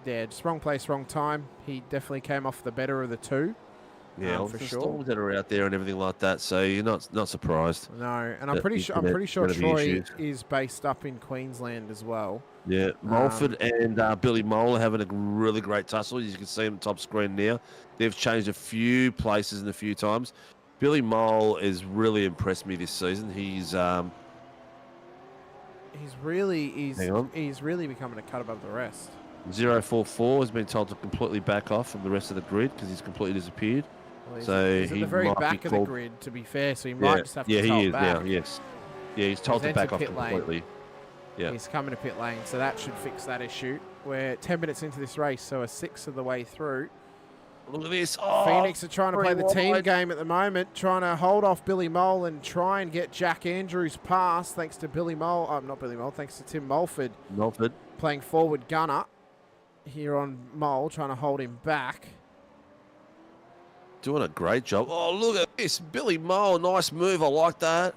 just wrong place, wrong time. He definitely came off the better of the two. Yeah, for the sure. storms that are out there and everything like that, so you're not surprised. No, and I'm pretty sure Troy is based up in Queensland as well. Yeah, Mulford and Billy Mole are having a really great tussle. You can see them top screen now. They've changed a few places and a few times. Billy Mole has really impressed me this season. He's really becoming a cut above the rest. 044 has been told to completely back off from the rest of the grid because he's completely disappeared. Well, he's at the very back of the grid, to be fair, so he might just have to he is back. now, yes. Yeah, he's told to back off completely. Yeah. He's coming to pit lane, so that should fix that issue. We're 10 minutes into this race, so a sixth of the way through. Look at this. Oh, Phoenix are trying to play the team wide. game at the moment, trying to hold off Billy Mole and try and get Jack Andrews past, thanks to Billy Mole. Oh, not Billy Mole, thanks to Tim Mulford. Mulford. Playing forward gunner here on Mole, trying to hold him back. Doing a great job. Oh, look at this. Billy Mole, nice move. I like that.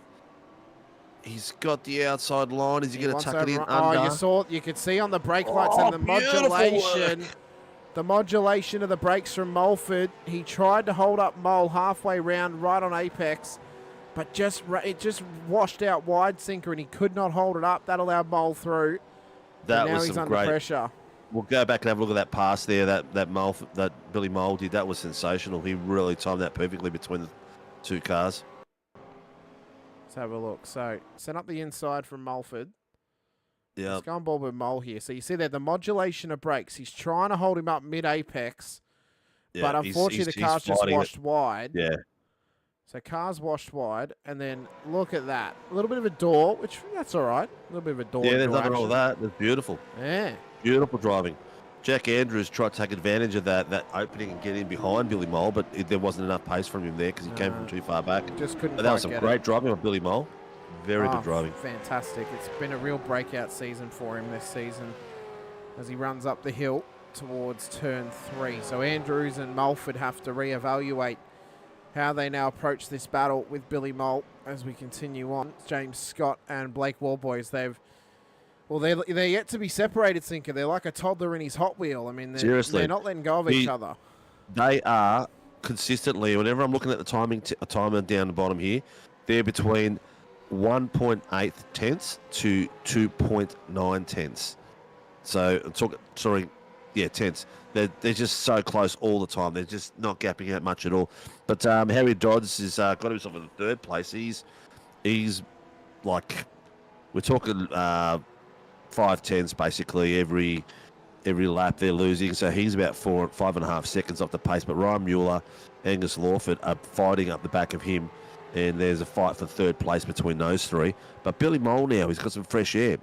He's got the outside line. Is he going to tuck it in under? Oh, you could see on the brake lights and the modulation. The modulation of the brakes from Mulford. He tried to hold up Mole halfway round right on apex, but it just washed out wide sinker and he could not hold it up. That allowed Mole through. That now was he's some under great pressure. We'll go back and have a look at that pass there that Billy Mole did. That was sensational. He really timed that perfectly between the two cars. Let's have a look. So, set up the inside from Mulford. Yeah. Let's go on board with Mole here. So, you see there, the modulation of brakes. He's trying to hold him up mid-apex, but unfortunately the car's just washed wide. Yeah. So, car's washed wide, and then look at that. A little bit of a door, which, that's all right. A little bit of a door. Yeah, there's nothing wrong with that. That's beautiful. Yeah. Beautiful driving. Jack Andrews tried to take advantage of that opening and get in behind Billy Mole, but there wasn't enough pace from him there because he came from too far back. Just couldn't. But that was some great driving on Billy Mole. Very good driving. Fantastic. It's been a real breakout season for him this season as he runs up the hill towards turn 3. So Andrews and Mulford have to reevaluate how they now approach this battle with Billy Mole as we continue on. James Scott and Blake Warboys, they're yet to be separated, Sinker. They're like a toddler in his Hot Wheel. I mean, they're not letting go of each other. They are consistently, whenever I'm looking at the timer down the bottom here, they're between 1.8 tenths to 2.9 tenths. So, tenths. They're just so close all the time. They're just not gapping out much at all. But Harry Dodds has got himself in the 3rd place. He's like, we're talking 5 tenths basically every lap they're losing. So he's about 5.5 seconds off the pace. But Ryan Mueller, Angus Lawford are fighting up the back of him. And there's a fight for 3rd place between those 3. But Billy Mole now, he's got some fresh air.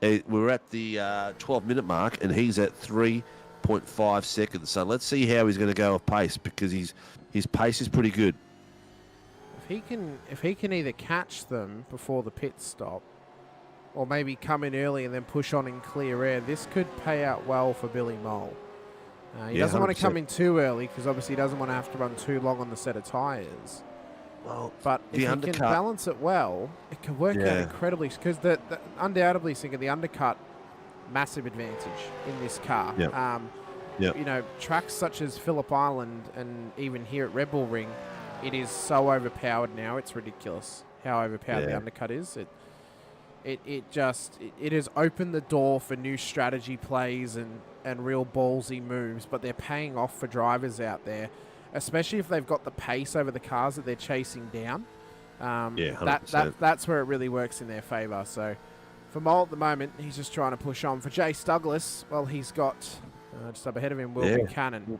We're at the 12-minute mark, and he's at 3.5 seconds. So let's see how he's going to go off pace, because his pace is pretty good. If he can either catch them before the pit stop, or maybe come in early and then push on in clear air, this could pay out well for Billy Mole. He doesn't want to come in too early, because obviously he doesn't want to have to run too long on the set of tyres. Well, but if he can balance it well, it can work out incredibly, because undoubtedly, the undercut, massive advantage in this car. You know, tracks such as Phillip Island and even here at Red Bull Ring, it is so overpowered now. It's ridiculous how overpowered the undercut is. It has opened the door for new strategy plays and real ballsy moves, but they're paying off for drivers out there, especially if they've got the pace over the cars that they're chasing down. That's where it really works in their favour. So for Mole at the moment, he's just trying to push on. For Jace Douglas, well, he's got just up ahead of him, Will Buchanan.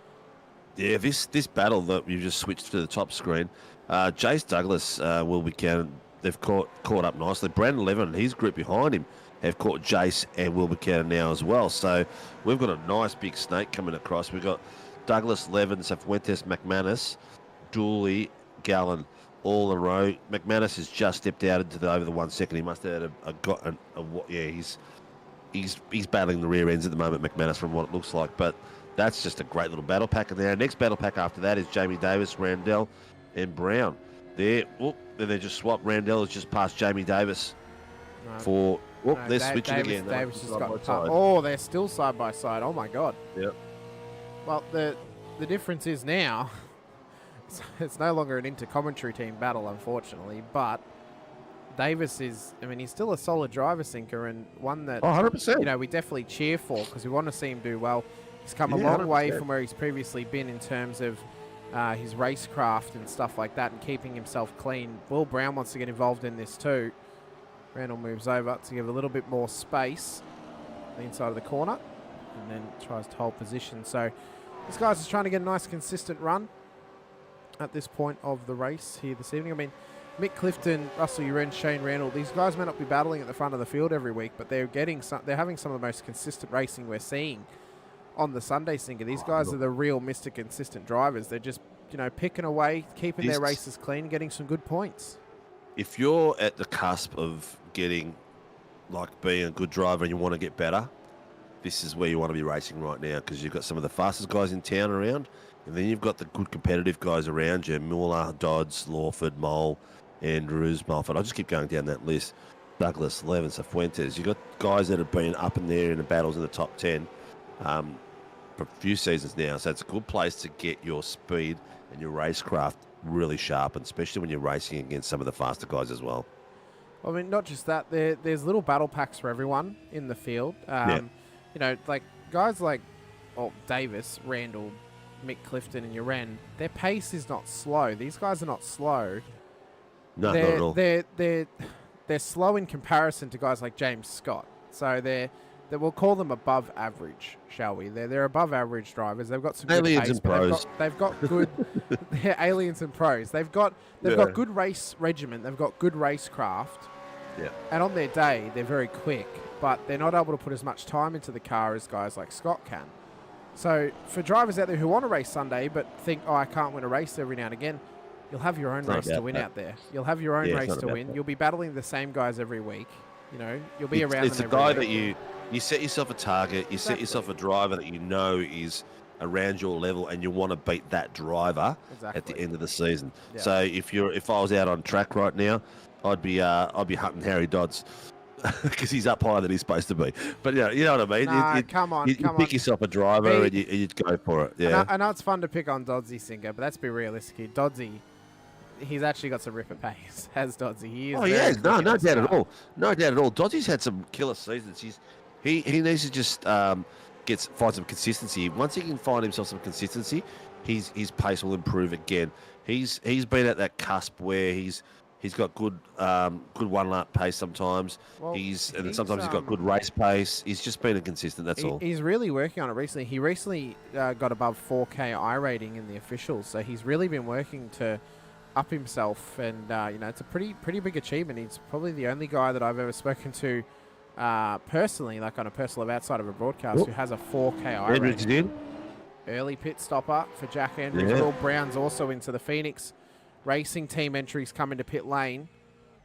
Yeah, this battle that you just switched to the top screen, Jace Douglas, Will Buchanan, they've caught up nicely. Brandon Levin, his group behind him, have caught Jace and Will Buchanan now as well. So we've got a nice big snake coming across. We've got Douglas, Levin, Cifuentes, McManus, Dooley, Gallen, all in a row. McManus has just stepped out into over the 1 second. He must have had he's battling the rear ends at the moment, McManus, from what it looks like. But that's just a great little battle pack in there. Next battle pack after that is Jamie Davis, Randell, and Brown. Then they just swapped. Randell has just passed Jamie Davis they're switching again. Davis has got they're still side by side. Oh my God. Yep. Well, the difference is now it's no longer an inter-commentary team battle, unfortunately, but Davis is, he's still a solid driver, Sinker, and one that 100%. We definitely cheer for, because we want to see him do well. He's come a long 100%. Way from where he's previously been in terms of his racecraft and stuff like that, and keeping himself clean. Will Brown wants to get involved in this too. Randall moves over to give a little bit more space on the inside of the corner, and then tries to hold position. So this guy's just trying to get a nice consistent run at this point of the race here this evening. Mick Clifton, Russell Uren, Shane Randall, these guys may not be battling at the front of the field every week, but they're having some of the most consistent racing we're seeing on the Sunday Sinker. These guys are the real Mr. Consistent drivers. They're just, picking away, keeping their races clean, getting some good points. If you're at the cusp of being a good driver and you want to get better, this is where you want to be racing right now, because you've got some of the fastest guys in town around, and then you've got the good competitive guys around you: Muller, Dodds, Lawford, Mole, Andrews, Mulford. I just keep going down that list. Douglas, Levens, Fuentes. You've got guys that have been up in there in the battles in the top 10 for a few seasons now. So it's a good place to get your speed and your racecraft really sharpened, especially when you're racing against some of the faster guys as well. I mean, not just that. There's little battle packs for everyone in the field. Like guys like Davis, Randall, Mick Clifton, and Uren, their pace is not slow. These guys are not slow. No, not at all. They're slow in comparison to guys like James Scott. So we'll call them above average, shall we? They're above average drivers. They've got some good aliens pace, and pros. They've got good. They're aliens and pros. They've got good race regiment. They've got good racecraft. Yeah. And on their day, they're very quick, but they're not able to put as much time into the car as guys like Scott can. So for drivers out there who want to race Sunday but think, I can't win a race every now and again, you'll have your own race to win out there. You'll have your own race to win. You'll be battling the same guys every week. You'll be around them every week. It's a guy that you set yourself a target, you set yourself a driver that you know is around your level, and you want to beat that driver at the end of the season. Yeah. So if I was out on track right now, I'd be hunting Harry Dodds because he's up higher than he's supposed to be. But you know what I mean. Nah, come on. You pick yourself a driver and you'd go for it. Yeah. I know it's fun to pick on Doddsy Sinker, but let's be realistic here. Doddsy, he's actually got some ripper pace. Has Doddsy? He is. No doubt at all. No doubt at all. Dodsy's had some killer seasons. He needs to just find some consistency. Once he can find himself some consistency, his pace will improve again. He's been at that cusp where he's got good one lap pace sometimes. Well, sometimes he's got good race pace. He's just been inconsistent. That's all. He's really working on it recently. He recently got above 4K I rating in the officials, so he's really been working to up himself, and it's a pretty big achievement. He's probably the only guy that I've ever spoken to personally, like on a personal level outside of a broadcast, who has a 4K I rating. Early pit stopper for Jack Andrews. Yeah. Will Brown's also into the Phoenix Racing team entries come into pit lane.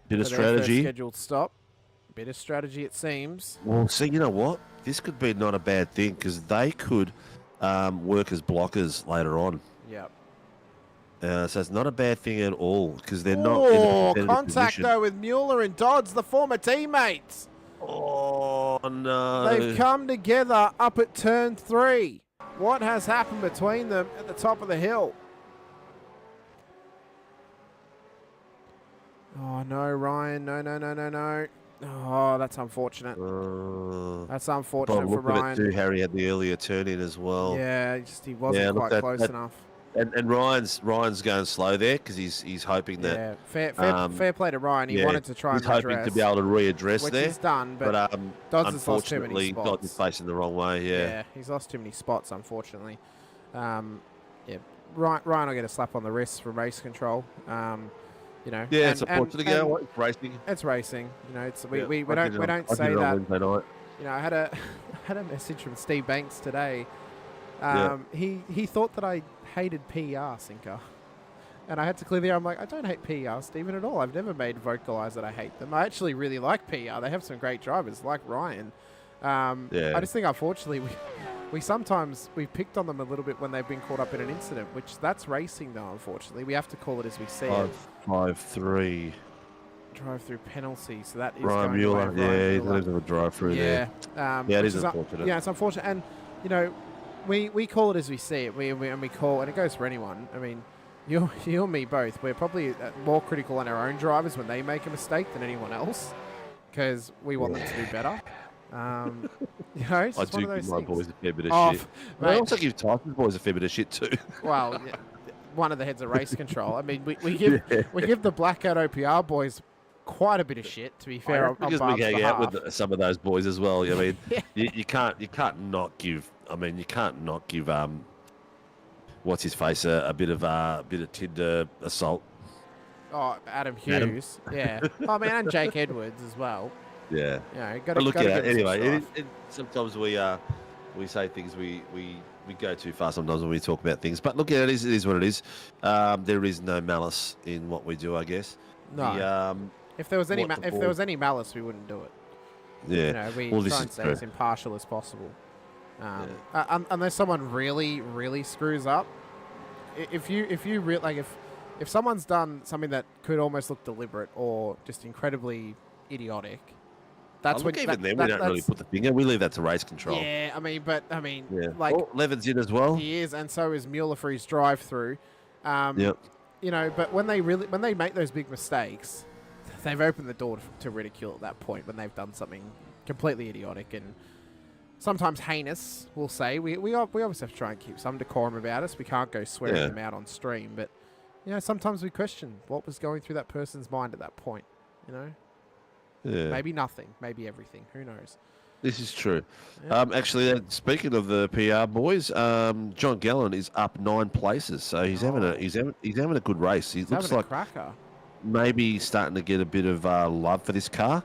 Bit of strategy. Scheduled stop. Bit of strategy, it seems. Well, see, you know what? This could be not a bad thing, because they could work as blockers later on. Yep. So it's not a bad thing at all, because they're not in a competitive contact position. though with Mueller and Dodds, the former teammates. Oh no! They've come together up at turn 3. What has happened between them at the top of the hill? Oh, no, Ryan. No. Oh, that's unfortunate. That's unfortunate for Ryan. Too, Harry had the earlier turn in as well. Yeah, he wasn't quite close enough. And Ryan's going slow there because he's hoping that. Yeah, fair play to Ryan. He wanted to try and redress. He's hoping to be able to readdress which there. He's done, but Dodds has lost too many spots. Dodds is facing the wrong way, Yeah, he's lost too many spots, unfortunately. Ryan will get a slap on the wrist from race control. Yeah, it's unfortunate. It's racing. It's racing. We don't say that. I had a message from Steve Banks today. He thought that I hated PER, Sinker. And I had to clear the air. I'm like, I don't hate PER, Stephen, at all. I've never made vocalise that I hate them. I actually really like PER. They have some great drivers, like Ryan. I just think, unfortunately, we sometimes we've picked on them a little bit when they've been caught up in an incident, which that's racing, though, unfortunately. We have to call it as we see it. 5-3. Drive-through penalty, so that is Ryan Mueller. He's going to have a drive-through there. It is unfortunate. It's unfortunate. And, we call it as we see it. We call, and it goes for anyone. I mean, you and me both. We're probably more critical on our own drivers when they make a mistake than anyone else, because we want them to do better. It's I just one do of those give my things. boys a fair bit of shit. Mate. I also give Tyson's boys a fair bit of shit too. Well, one of the heads of race control. I mean, we give the Blackout OPR boys quite a bit of shit, to be fair. Because we hang out with some of those boys as well. I mean, you can't not give. I mean, you can't not give what's his face a bit of Tinder assault. Oh, Adam Hughes. Yeah. Oh man, and Jake Edwards as well. Yeah. Got to look at it anyway. Sometimes we we say things we go too far sometimes when we talk about things. But look, it is what it is. There is no malice in what we do, I guess. No. If there was any malice, we wouldn't do it. Yeah. You know, we try and stay as impartial as possible. Unless someone really screws up. If someone's done something that could almost look deliberate or just incredibly idiotic, that's when we don't really put the finger. We leave that to race control. Yeah, Levin's in as well. He is, and so is Mueller for his drive-through. Yep. You know, but when they make those big mistakes, they've opened the door to ridicule at that point when they've done something completely idiotic and sometimes heinous. We'll say we obviously have to try and keep some decorum about us. We can't go swearing them out on stream, but you know, sometimes we question what was going through that person's mind at that point. You know. Yeah. Maybe nothing. Maybe everything. Who knows? This is true. Yeah. Actually, speaking of the PR boys, John Gallen is up 9 places, so he's having a good race. He looks like a cracker. Maybe starting to get a bit of love for this car.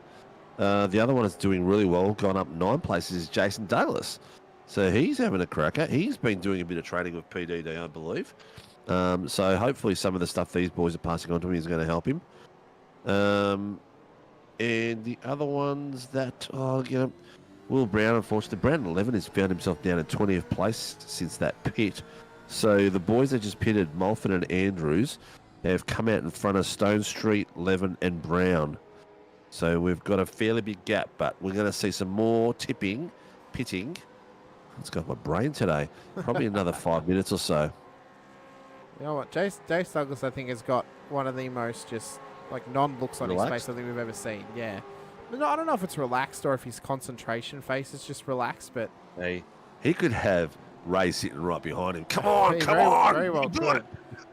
The other one that's doing really well, gone up 9 places, is Jason Douglas. So he's having a cracker. He's been doing a bit of training with PDD, I believe. So hopefully some of the stuff these boys are passing on to him is going to help him. And the other ones that, Will Brown, unfortunately, Brandon 11 has found himself down in 20th place since that pit. So the boys that just pitted, Mulford and Andrews, they have come out in front of Stone Street, Levin and Brown. So we've got a fairly big gap, but we're going to see some more pitting. It's got my brain today. Probably another 5 minutes or so. You know what? Jace Douglas, I think, has got one of the most just non-looks on his face I think we've ever seen. Yeah. No, I don't know if it's relaxed or if his concentration face is just relaxed, but... Hey, he could have Ray sitting right behind him. Come on, come on! Very well could.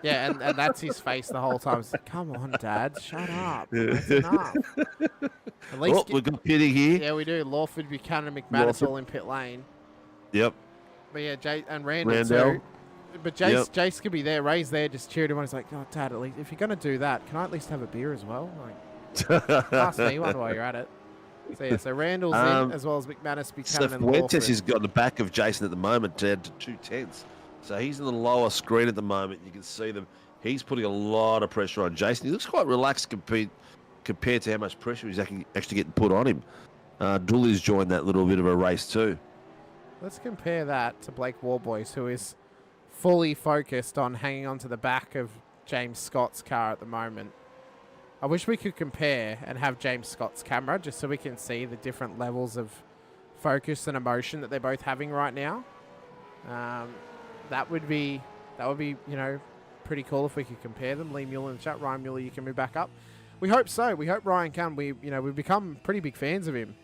Yeah, and that's his face the whole time. It's like, come on, Dad, shut up. That's enough. At least we've got pitting here. Yeah, we do. Lawford, Buchanan, McManus all in pit lane. Yep. But yeah, and Randall too. But Jace could be there. Ray's there, just cheered him on. He's like, "Oh, Dad, at least if you're gonna do that, can I at least have a beer as well? Pass me one while you're at it." So yeah, so Randall's in as well as McManus, Buchanan, and Lawford. Fuentes has got the back of Jason at the moment, down to 2/10. So he's in the lower screen at the moment. You can see them. He's putting a lot of pressure on Jason. He looks quite relaxed compared to how much pressure he's actually getting put on him. Dooley's joined that little bit of a race too. Let's compare that to Blake Warboys, who is fully focused on hanging on to the back of James Scott's car at the moment. I wish we could compare and have James Scott's camera just so we can see the different levels of focus and emotion that they're both having right now. That would be pretty cool if we could compare them. Lee Mueller in the chat. Ryan Mueller, you can move back up. We hope so. We hope Ryan can. We've become pretty big fans of him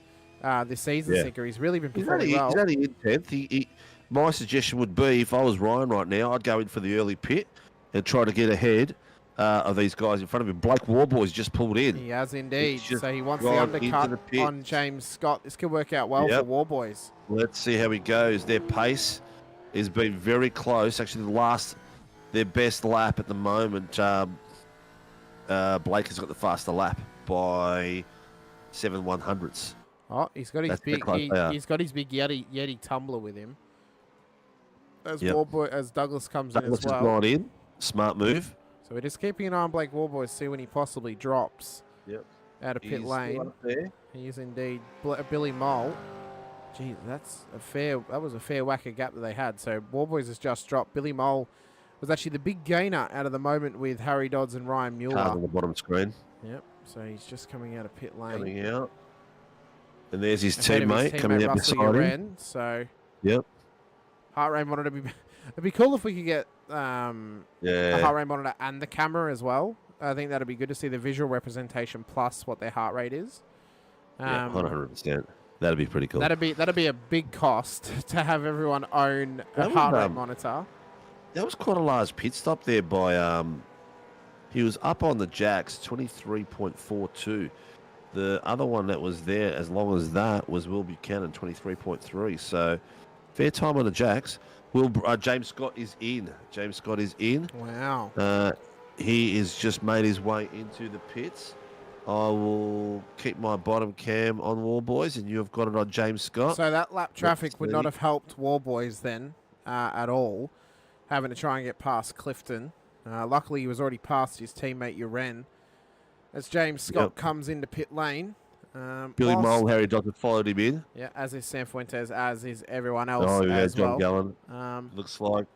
this season. Sinker. He's really been performing well. He's only in 10th. My suggestion would be, if I was Ryan right now, I'd go in for the early pit and try to get ahead of these guys in front of him. Blake Warboy's just pulled in. He has indeed. So he wants the undercut on James Scott. This could work out well for Warboys. Let's see how he goes. Their pace has been very close. Actually, their best lap at the moment, Blake has got the faster lap by 7/100ths. Oh, he's got his big Yeti tumbler with him. As Douglas comes in as well. Douglas has gone in. Smart move. So we're just keeping an eye on Blake Warboy to see when he possibly drops out of pit lane. He is indeed. Billy Mole. Gee, that was a fair whacker gap that they had. So Warboys has just dropped. Billy Mole was actually the big gainer out of the moment with Harry Dodds and Ryan Mueller. Cars on the bottom screen. Yep. So he's just coming out of pit lane. Coming out. And there's his teammate coming out beside him. So. Yep. Heart rate monitor. It'd be cool if we could get a heart rate monitor and the camera as well. I think that'd be good to see the visual representation plus what their heart rate is. 100%. That'd be pretty cool. That'd be a big cost to have everyone own a heart rate monitor. That was quite a large pit stop there by he was up on the jacks, 23.42. The other one that was there as long as that was Will Buchanan, 23.3. So fair time on the jacks. James Scott is in. Wow. He has just made his way into the pits. I will keep my bottom cam on War Boys, and you've got it on James Scott. So that lap traffic would not have helped War Boys then at all, having to try and get past Clifton. Luckily, he was already past his teammate, Uren. As James Scott comes into pit lane. Billy Mole, Harry Dodson followed him in. Yeah, as is Sam Fuentes, as is everyone else as John Gallen. Looks like.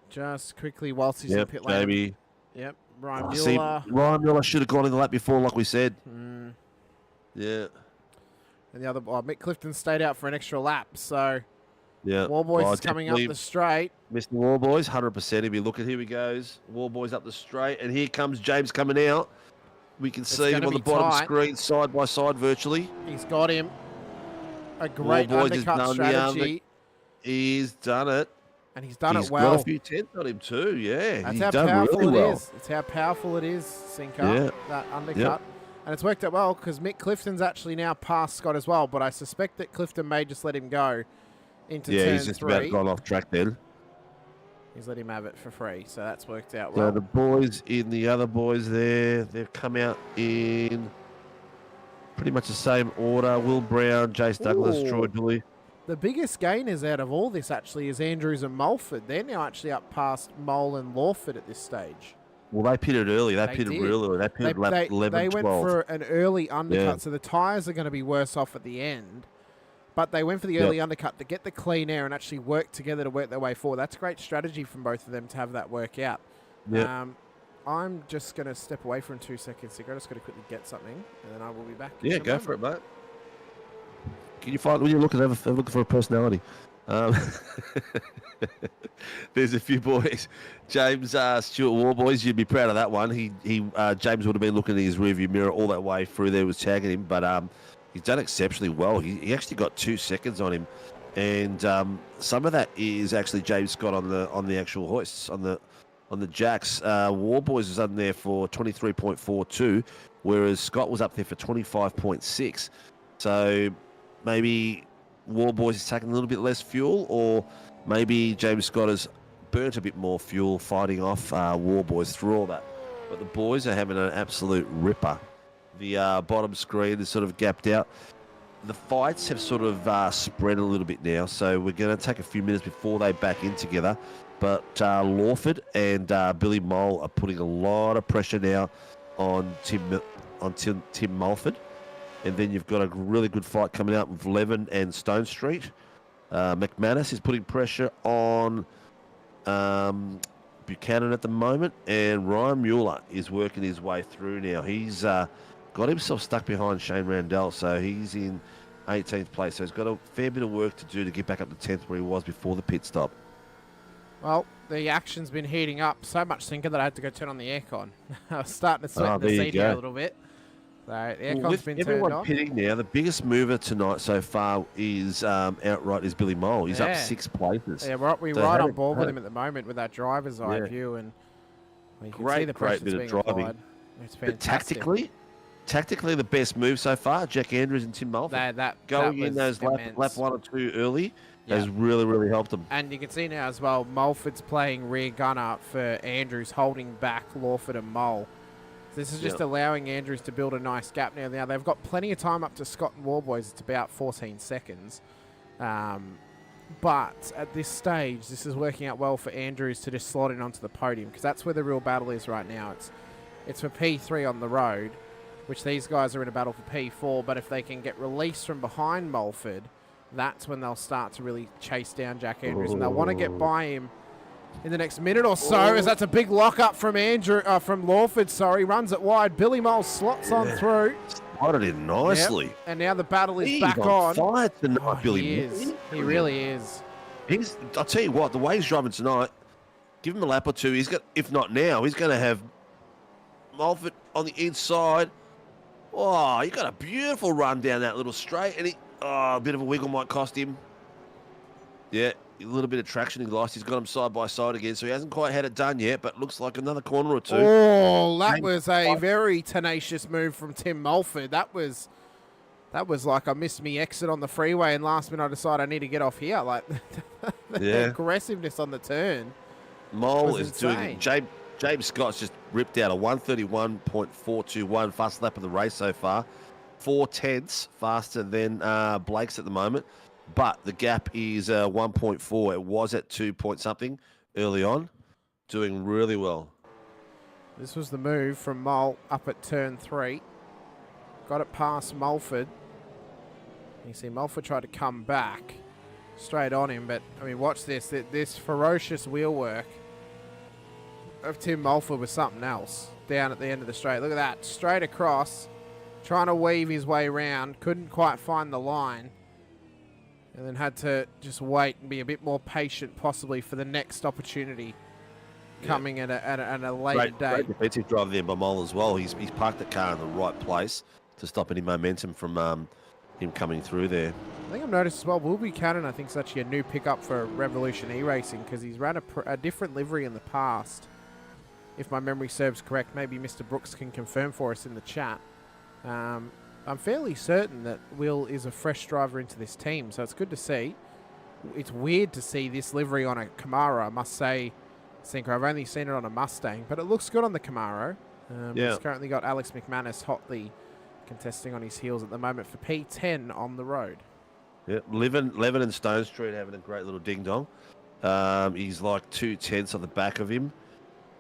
Just quickly, whilst he's in pit lane. Jamie. Yep, Ryan Mueller. Ryan Mueller should have gone in the lap before, like we said. Yeah. And the other, Mick Clifton stayed out for an extra lap, so yeah. War Boys is coming up the straight. Mr. War Boys, 100%. He'll be looking. Here he goes. War Boys up the straight, and here comes James coming out. We can see him on the bottom screen, side by side, virtually. He's got him. A great undercut strategy. He's done it. And he's done it well. He's got a few tenths on him too, yeah. That's he's how done powerful really well. it is. It's how powerful it is, Sinker, that undercut. And it's worked out well because Mick Clifton's actually now past Scott as well, but I suspect that Clifton may just let him go into turn 3. Yeah, he's just about gone off track then. He's let him have it for free, so that's worked out well. So the boys in the other boys there, they've come out in pretty much the same order. Will Brown, Jace Douglas, Troy Dooley. The biggest gainers out of all this actually is Andrews and Mulford. They're now actually up past Mole and Lawford at this stage. Well, they pitted early. They pitted real early. They pitted lap 11, They 12. went for an early undercut, so the tyres are going to be worse off at the end. But they went for the early undercut to get the clean air and actually work together to work their way forward. That's a great strategy from both of them to have that work out. Yep. I'm just going to step away for 2 seconds here. I'm just going to quickly get something, and then I will be back. Yeah, go for it, mate. Can you find when you're looking for a personality? There's a few boys. James Stewart War Boys, you'd be proud of that one. James would have been looking in his rearview mirror all that way through there, was tagging him, but he's done exceptionally well. He actually got 2 seconds on him, and some of that is actually James Scott on the actual hoists on the jacks. War Boys was on there for 23.42, whereas Scott was up there for 25.6. So maybe War Boys is taking a little bit less fuel, or maybe James Scott has burnt a bit more fuel fighting off War Boys through all that. But the boys are having an absolute ripper. The bottom screen is sort of gapped out. The fights have sort of spread a little bit now, so we're going to take a few minutes before they back in together. But Lawford and Billy Mole are putting a lot of pressure now on Tim Mulford. And then you've got a really good fight coming out with Levin and Stone Street. McManus is putting pressure on Buchanan at the moment, and Ryan Mueller is working his way through now. He's got himself stuck behind Shane Randell, so he's in 18th place. So he's got a fair bit of work to do to get back up to 10th where he was before the pit stop. Well, the action's been heating up so much, Sinker, that I had to go turn on the aircon. I was starting to sweat in the seat here a little bit. So the aircon's been turned on. Everyone pitting now, the biggest mover tonight so far is outright is Billy Mole. He's up 6 places. Yeah, we're right on board with him at the moment with that driver's eye view, and you can see the great bit of driving. Applied. It's fantastic. But tactically the best move so far, Jack Andrews and Tim Mulford. Going in those lap 1 or 2 early has really, really helped them. And you can see now as well, Mulford's playing rear gunner for Andrews, holding back Lawford and Mole. This is just allowing Andrews to build a nice gap now. Now, they've got plenty of time up to Scott and War Boys. It's about 14 seconds. But at this stage, this is working out well for Andrews to just slot in onto the podium, because that's where the real battle is right now. It's for P3 on the road, which these guys are in a battle for P4. But if they can get released from behind Mulford, that's when they'll start to really chase down Jack Andrews. And they'll want to get by him in the next minute or so, as that's a big lock-up from Lawford, runs it wide. Billy Mole slots on through. Slotted in nicely. Yep. And now the battle is back on. Fire tonight, Billy. He is. He really is. I'll tell you what, the way he's driving tonight, give him a lap or two. If not now, he's going to have Mulford on the inside. Oh, he got a beautiful run down that little straight, and a bit of a wiggle might cost him. Yeah. A little bit of traction he lost. He's got him side by side again, so he hasn't quite had it done yet, but looks like another corner or two. Oh, that was a very tenacious move from Tim Mulford. That was like I missed me exit on the freeway, and last minute I decided I need to get off here. Like the aggressiveness on the turn. Mole is doing it. James Scott's just ripped out a 131.421 fast lap of the race so far. 4/10 faster than Blake's at the moment. But the gap is 1.4. It was at 2 point something early on. Doing really well. This was the move from Mole up at turn 3. Got it past Mulford. You see Mulford tried to come back straight on him, but I mean, watch this. This ferocious wheel work of Tim Mulford was something else down at the end of the straight. Look at that, straight across, trying to weave his way around, couldn't quite find the line, and then had to just wait and be a bit more patient, possibly for the next opportunity coming at a later date. Great defensive drive there by Mole as well. He's parked the car in the right place to stop any momentum from him coming through there. I think I've noticed as well, Will Buchanan, I think, is actually a new pickup for Revolution E-Racing because he's ran a different livery in the past. If my memory serves correct, maybe Mr. Brooks can confirm for us in the chat. I'm fairly certain that Will is a fresh driver into this team, so it's good to see. It's weird to see this livery on a Camaro, I must say, Sinker. I've only seen it on a Mustang, but it looks good on the Camaro. He's currently got Alex McManus hotly contesting on his heels at the moment for P10 on the road. Yeah, Levin and Stone Street having a great little ding-dong. He's like 2/10 on the back of him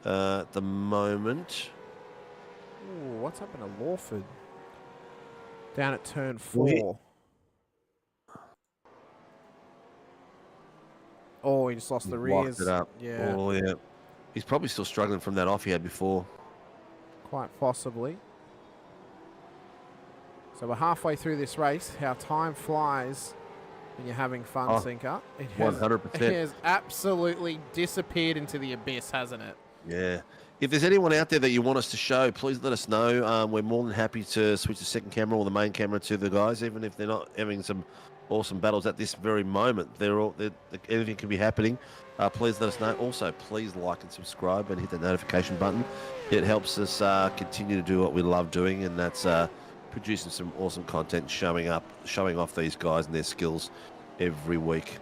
at the moment. Ooh, what's happened to Lawford? Down at turn 4. Oh, he just lost the rears. It up. Yeah. Oh, yeah. He's probably still struggling from that off he had before. Quite possibly. So we're halfway through this race. How time flies when you're having fun, Sinker. It has, 100%. It has absolutely disappeared into the abyss, hasn't it? Yeah. If there's anyone out there that you want us to show, please let us know. We're more than happy to switch the second camera or the main camera to the guys, even if they're not having some awesome battles at this very moment. Anything can be happening. Please let us know. Also, please like and subscribe and hit the notification button. It helps us continue to do what we love doing, and that's producing some awesome content, showing off these guys and their skills every week.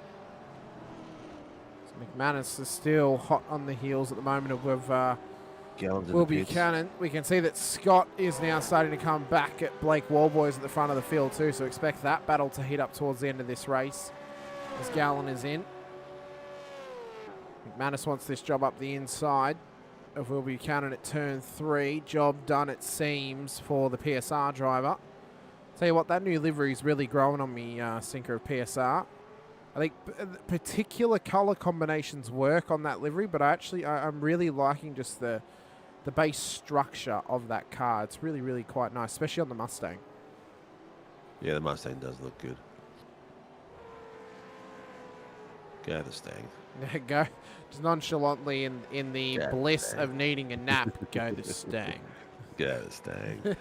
So McManus is still hot on the heels at the moment of Will Buchanan. We can see that Scott is now starting to come back at Blake Wallboys at the front of the field too, so expect that battle to heat up towards the end of this race as Gallen is in. McManus wants this job up the inside of Will Buchanan at turn 3. Job done, it seems, for the PSR driver. Tell you what, that new livery is really growing on me, Sinker, of PSR. I think particular colour combinations work on that livery, but I'm really liking just the base structure of that car. It's really, really quite nice, especially on the Mustang. Yeah, the Mustang does look good. Go the Stang. Go just nonchalantly in the bliss of needing a nap. Go the Stang. Go the Stang.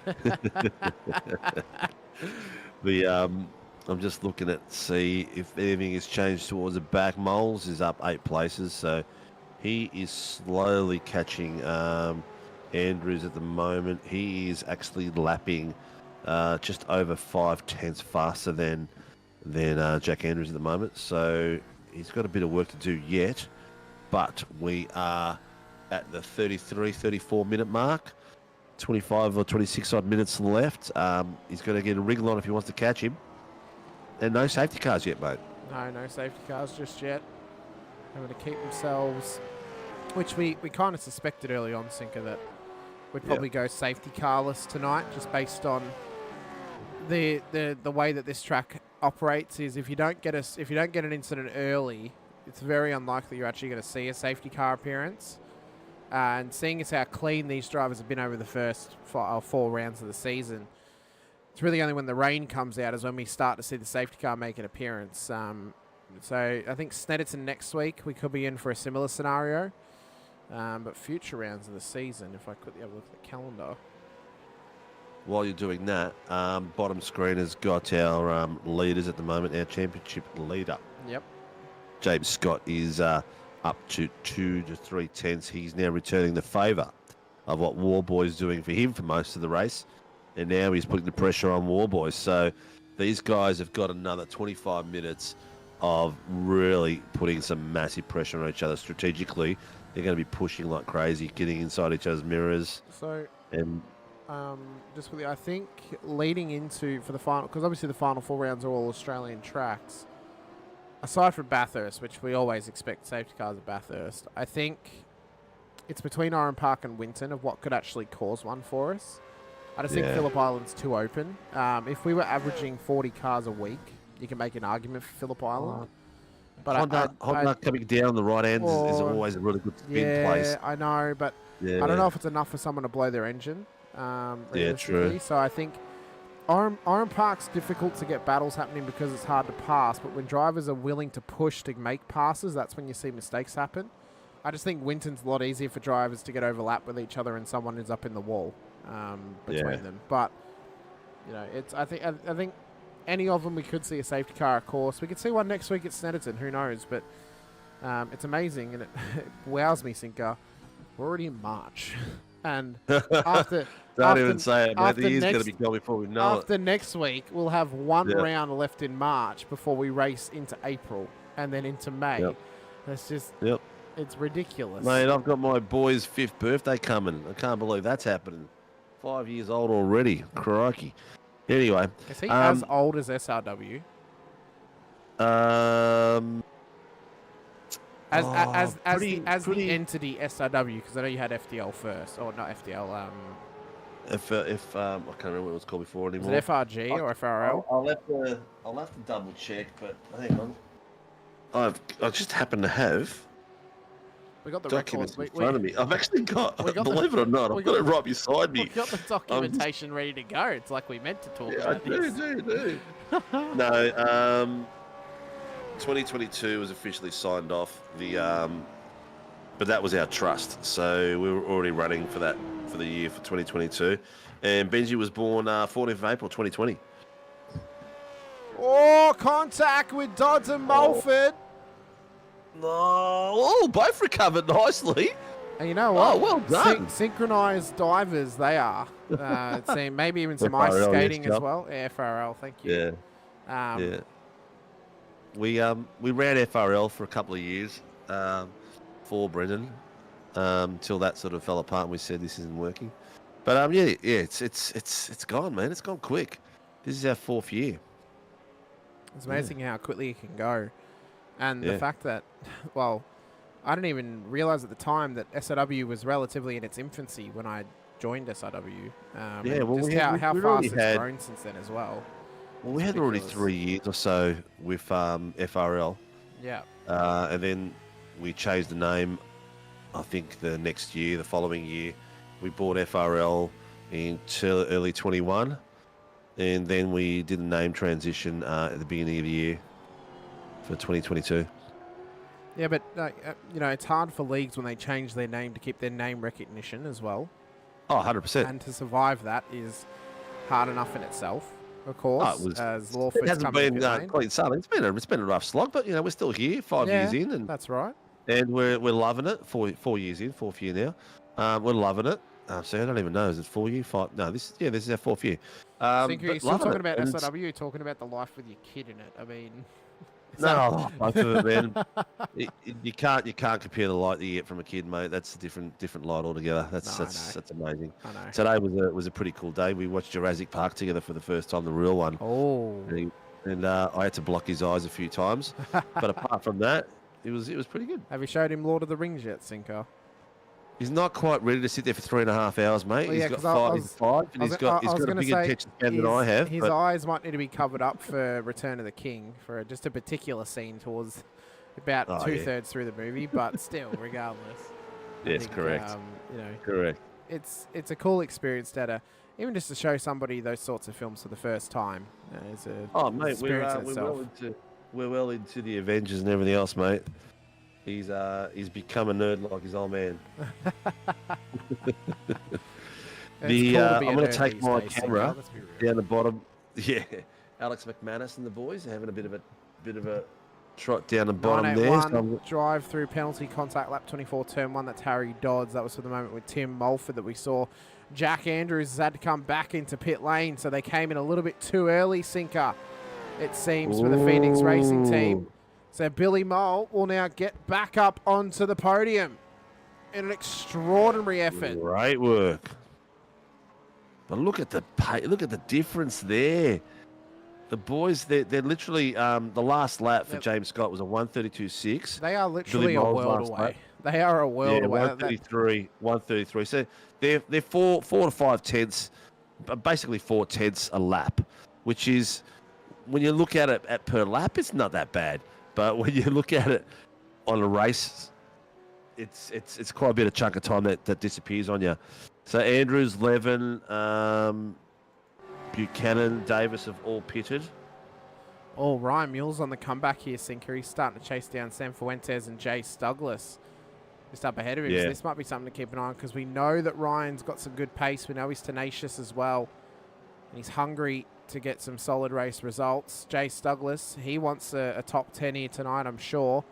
I'm just looking at see if anything has changed towards the back. Moles is up 8 places, so he is slowly catching Andrews at the moment. He is actually lapping just over 5/10 faster than Jack Andrews at the moment. So he's got a bit of work to do yet, but we are at the 34 minute mark. 25 or 26 odd minutes left. He's got to get a wriggle on if he wants to catch him. And no safety cars yet, mate. No safety cars just yet. Having to keep themselves, which we kind of suspected early on, Sinker, that we'd probably go safety carless tonight, just based on the way that this track operates. Is if you don't get an incident early, it's very unlikely you're actually going to see a safety car appearance. And seeing as how clean these drivers have been over the first 4 rounds of the season, it's really only when the rain comes out is when we start to see the safety car make an appearance. So I think Snedderton next week, we could be in for a similar scenario. But future rounds of the season, if I quickly have a look at the calendar. While you're doing that, bottom screen has got our leaders at the moment, our championship leader. Yep. James Scott is up to 2 to 3/10. He's now returning the favour of what Warboy's doing for him for most of the race. And now he's putting the pressure on Warboys. So these guys have got another 25 minutes of really putting some massive pressure on each other strategically They're going to be pushing like crazy, getting inside each other's mirrors. So, and just quickly, I think leading into for the final, because obviously the final 4 rounds are all Australian tracks. Aside from Bathurst, which we always expect safety cars at Bathurst, I think it's between Oran Park and Winton of what could actually cause one for us. I just think Phillip Island's too open. If we were averaging 40 cars a week, you can make an argument for Phillip Island. But Honda coming down the right end is always a really good spin place. I know, but I don't know if it's enough for someone to blow their engine. True. So I think Oran Park's difficult to get battles happening because it's hard to pass, but when drivers are willing to push to make passes, that's when you see mistakes happen. I just think Winton's a lot easier for drivers to get overlapped with each other and someone is up in the wall between them. But, you know, I think any of them we could see a safety car, of course. We could see one next week at Snetterton, who knows, but it's amazing and it wows me, Sinker. We're already in March. And after... Don't even say it, mate. The year's going to be gone before we know it. After next week, we'll have one round left in March before we race into April and then into May. That's just... It's ridiculous. Mate, I've got my boy's 5th birthday coming. I can't believe that's happening. 5 years old already. Crikey. Anyway. Is he as old as SRW? As the entity SRW, because I know you had FDL first, or not FDL. If I can't remember what it was called before anymore. Is it FRG or FRL? I'll have to double check, but hang on. I just happen to have we got the documents records. in front of me. I've actually got, believe it or not, I've got it right beside me. We've got the documentation ready to go. It's like we meant to talk about this. I do. No, 2022 was officially signed off. But that was our trust, so we were already running for that for the year for 2022. And Benji was born 14th of April 2020. Oh, contact with Dodds and Mulford. Oh, both recovered nicely. And you know what? Oh, well done. Synchronized divers they are. It seemed maybe even some ice skating as well. Yeah, FRL, thank you. Yeah. We ran FRL for a couple of years for Brendan till that sort of fell apart and we said this isn't working. But it's gone, man. It's gone quick. This is our 4th year. It's amazing how quickly it can go. And the fact that, well, I didn't even realize at the time that SRW was relatively in its infancy when I joined SRW. Just how fast it's grown since then as well. Well, we had already 3 years or so with FRL. Yeah. And then we changed the name, I think, the following year. We bought FRL until early 21. And then we did a name transition at the beginning of the year for 2022. Yeah, but, it's hard for leagues when they change their name to keep their name recognition as well. Oh, 100%. And to survive that is hard enough in itself. Of course, as Lawford's it hasn't been clean sailing. It's been a rough slog, but we're still here, 5 years in, and that's right. And we're loving it. 4 years in, 4th year now. We're loving it. So I don't even know. Is it 4 year? 5? No, this is our 4th year. You're still talking about SRW. You're talking about the life with your kid in it. I mean, no, both of it, man. You can't compare the light that you get from a kid, mate. That's a different light altogether. That's amazing. I know. Today was a pretty cool day. We watched Jurassic Park together for the first time, the real one. Oh. And I had to block his eyes a few times, but apart from that, it was pretty good. Have you showed him Lord of the Rings yet, Sinko? He's not quite ready to sit there for 3.5 hours, mate. Well, yeah, he's got 5, and he's got a bigger attention span than I have. His eyes might need to be covered up for Return of the King for just a particular scene towards about 2/3 through the movie, but still, regardless. Yes, correct. Correct. It's a cool experience even just to show somebody those sorts of films for the first time. It's a experience in itself. We're well into the Avengers and everything else, mate. He's become a nerd like his old man. I'm going to take my camera down the bottom. Yeah, Alex McManus and the boys are having a bit of a trot down the bottom there. So drive through penalty contact lap 24 turn 1. That's Harry Dodds. That was for the moment with Tim Mulford that we saw. Jack Andrews has had to come back into pit lane, so they came in a little bit too early, Sinker, it seems, for the Phoenix Racing team. So Billy Mole will now get back up onto the podium. in an extraordinary effort. Great work. But look at the difference there. The boys, they're literally the last lap for James Scott was a 1:32.6. They are literally a world away. They are a world away. 1:33. So they're four to 5 tenths, basically 4 tenths a lap, which is, when you look at it per lap, it's not that bad. But when you look at it on a race, it's quite a bit of chunk of time that disappears on you. So Andrews, Levin, Buchanan, Davis have all pitted. Oh, Ryan Mule's on the comeback here, Sinker. He's starting to chase down Sam Fuentes and Jace Douglas. Just up ahead of him. Yeah. So this might be something to keep an eye on, because we know that Ryan's got some good pace. We know he's tenacious as well. And he's hungry to get some solid race results. Jace Douglas, he wants a top 10 here tonight, I'm sure.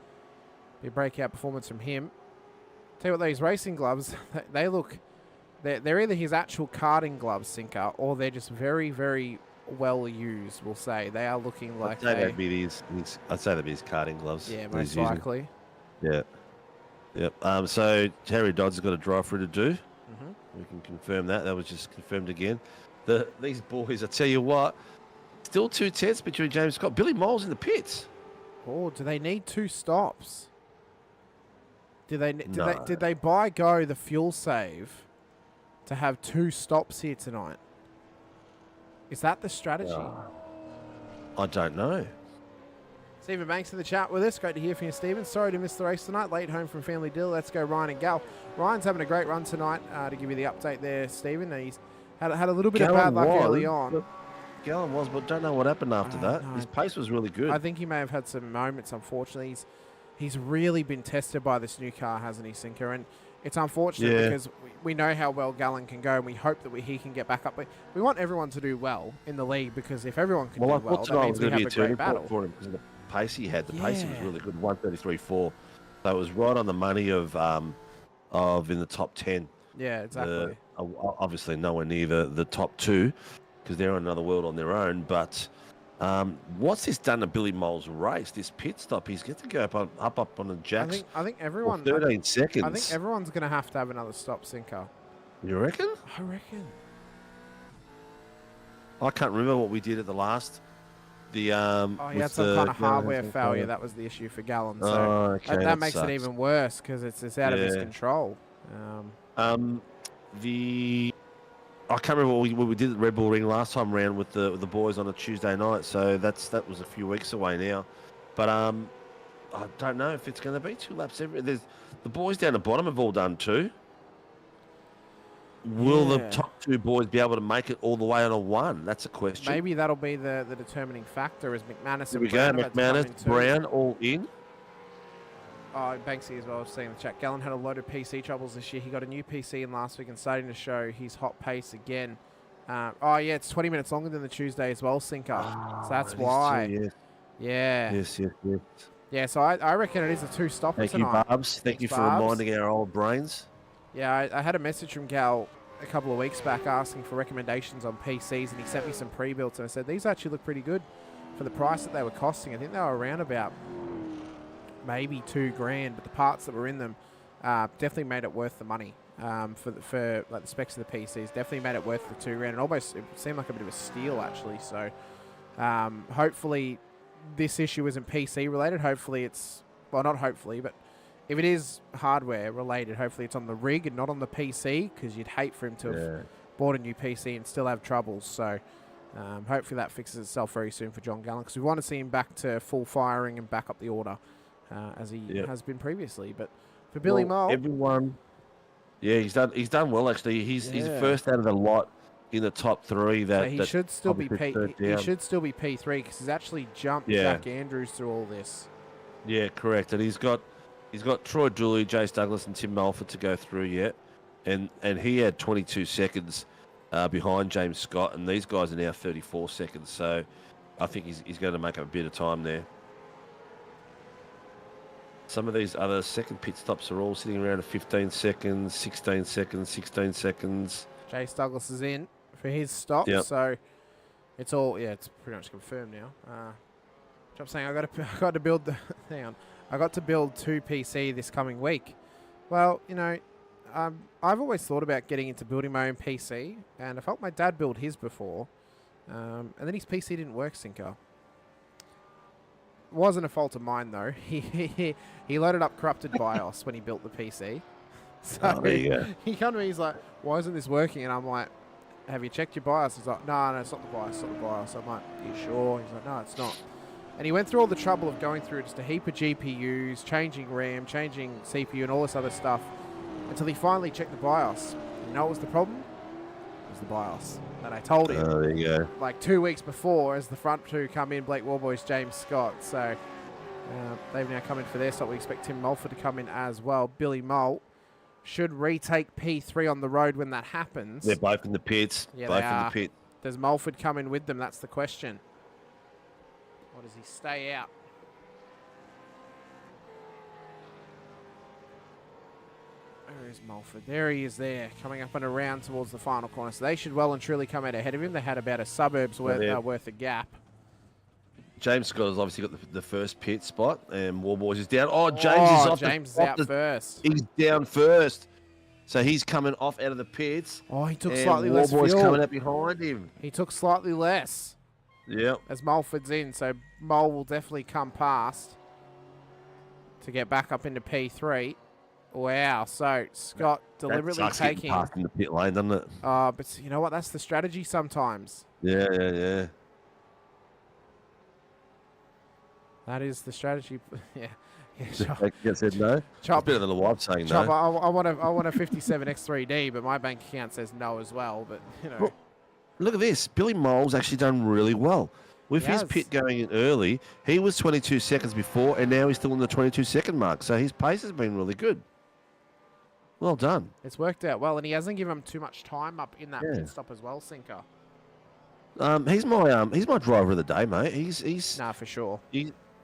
Be a breakout performance from him. Tell you what, these racing gloves, they look... They're either his actual karting gloves, Sinker, or they're just very, very well used, we'll say. They are looking like I'd say they'd be these karting gloves. Yeah, most likely. Yeah. Yep. So Terry Dodds has got a drive-through to do. We can confirm that. That was just confirmed again. These boys, I tell you what, still 2 tenths between James Scott. Billy Mole's in the pits. Oh, do they need 2 stops? Did they buy the fuel save to have 2 stops here tonight? Is that the strategy? I don't know. Stephen Banks in the chat with us. Great to hear from you, Stephen. Sorry to miss the race tonight. Late home from family dinner. Let's go, Ryan and Gal. Ryan's having a great run tonight. To give you the update there, Stephen. He's had a little bit of bad luck early on. Gallon was, but don't know what happened after that. No. His pace was really good. I think he may have had some moments, unfortunately. He's really been tested by this new car, hasn't he, Sinker? And it's unfortunate because we know how well Gallon can go, and we hope that he can get back up. But we want everyone to do well in the league, because if everyone can do well, that means we have a great battle. For him because of the pace he had. The pace was really good, 1:33.4. So it was right on the money of in the top 10. Yeah, exactly. Obviously nowhere near the top 2, because they're on another world on their own. But what's this done to Billy Mole's race? This pit stop, he's got to go up on the jacks. I think everyone. 13 seconds. I think everyone's going to have another stop, Sinker. You reckon? I reckon. I can't remember what we did at the last. He had some kind of hardware failure. That was the issue for Gallon. So that makes it even worse, because it's out of his control. I can't remember what we did at Red Bull Ring last time round with the boys on a Tuesday night. So that was a few weeks away now. But I don't know if it's going to be 2 laps. The boys down the bottom have all done 2. Will the top 2 boys be able to make it all the way on a 1? That's a question. Maybe that'll be the determining factor, as McManus and Brown. McManus, Brown, all in. Oh, Banksy as well, seeing the chat. Gallon had a load of PC troubles this year. He got a new PC in last week and starting to show his hot pace again. It's 20 minutes longer than the Tuesday as well, Sinker. So that's why. Too, yeah. Yes. Yeah, so I reckon it is a 2-stopper tonight. Thank you, Barbs. Thank you for reminding our old brains. Yeah, I had a message from Gal a couple of weeks back asking for recommendations on PCs, and he sent me some pre-builts, and I said, these actually look pretty good for the price that they were costing. I think they were around about maybe $2,000, but the parts that were in them definitely made it worth the money. For like the specs of the PCs, definitely made it worth the $2,000, and almost it seemed like a bit of a steal actually. So hopefully this issue isn't PC related. Hopefully it's, well, not hopefully, but if it is hardware related, hopefully it's on the rig and not on the PC, because you'd hate for him to have bought a new PC and still have troubles. So hopefully that fixes itself very soon for John Gallon, because we want to see him back to full firing and back up the order as he has been previously. But for Billy Mole, everyone, he's done well actually. He's first out of the lot in the top 3. So he should still be P3, because he's actually jumped Jack Andrews through all this. Yeah, correct. And he's got Troy Dooley, Jace Douglas, and Tim Mulford to go through yet, and he had 22 seconds behind James Scott, and these guys are now 34 seconds. So I think he's going to make up a bit of time there. Some of these other second pit stops are all sitting around at 15 seconds, 16 seconds, 16 seconds. Jace Douglas is in for his stop, so it's all it's pretty much confirmed now. I'm saying I got to build the hang on. I got to build 2 PC this coming week. Well, I've always thought about getting into building my own PC, and I felt my dad build his before, and then his PC didn't work, Sinker. Wasn't a fault of mine though. He loaded up corrupted BIOS when he built the PC. So there you go. he come to me, he's like, "Why isn't this working?" And I'm like, "Have you checked your BIOS?" He's like, "No, it's not the BIOS, it's not the BIOS." I'm like, "Are you sure?" He's like, "No, it's not." And he went through all the trouble of going through just a heap of GPUs, changing RAM, changing CPU, and all this other stuff, until he finally checked the BIOS. You know what was the problem? It was the BIOS. And I told him, there you go. like 2 weeks before, as the front two come in, Blake Warboys, James Scott. So they've now come in for their stop. We expect Tim Mulford to come in as well. Billy Moult should retake P3 on the road when that happens. They're both in the pits. Yeah, both they in are. the pit. Does Mulford come in with them? That's the question. Or does he stay out? Where is Mulford? There he is there, coming up and around towards the final corner. So they should well and truly come out ahead of him. They had about a suburb's worth a gap. James Scott has obviously got the first pit spot, and Warboys is down. Oh, James is out first. He's down first. So he's coming off out of the pits. Oh, he took slightly less fuel. fuel. Coming up behind him. He took slightly less. Yep. As Mulford's in, so Mole will definitely come past to get back up into P3. Wow, so Scott deliberately taking... past in the pit lane, doesn't it? But you know what? That's the strategy sometimes. Yeah. That is the strategy. Yeah. You said no? Chop. It's better than the wife saying Chop, no. I want a 57X3D, but my bank account says no as well. But, you know. Well, look at this. Billy Mole's actually done really well. With his pit going in early, he was 22 seconds before, and now he's still in the 22-second mark. So his pace has been really good. Well done. It's worked out well, and he hasn't given him too much time up in that pit stop as well, Sinker. He's my driver of the day, mate. He's for sure.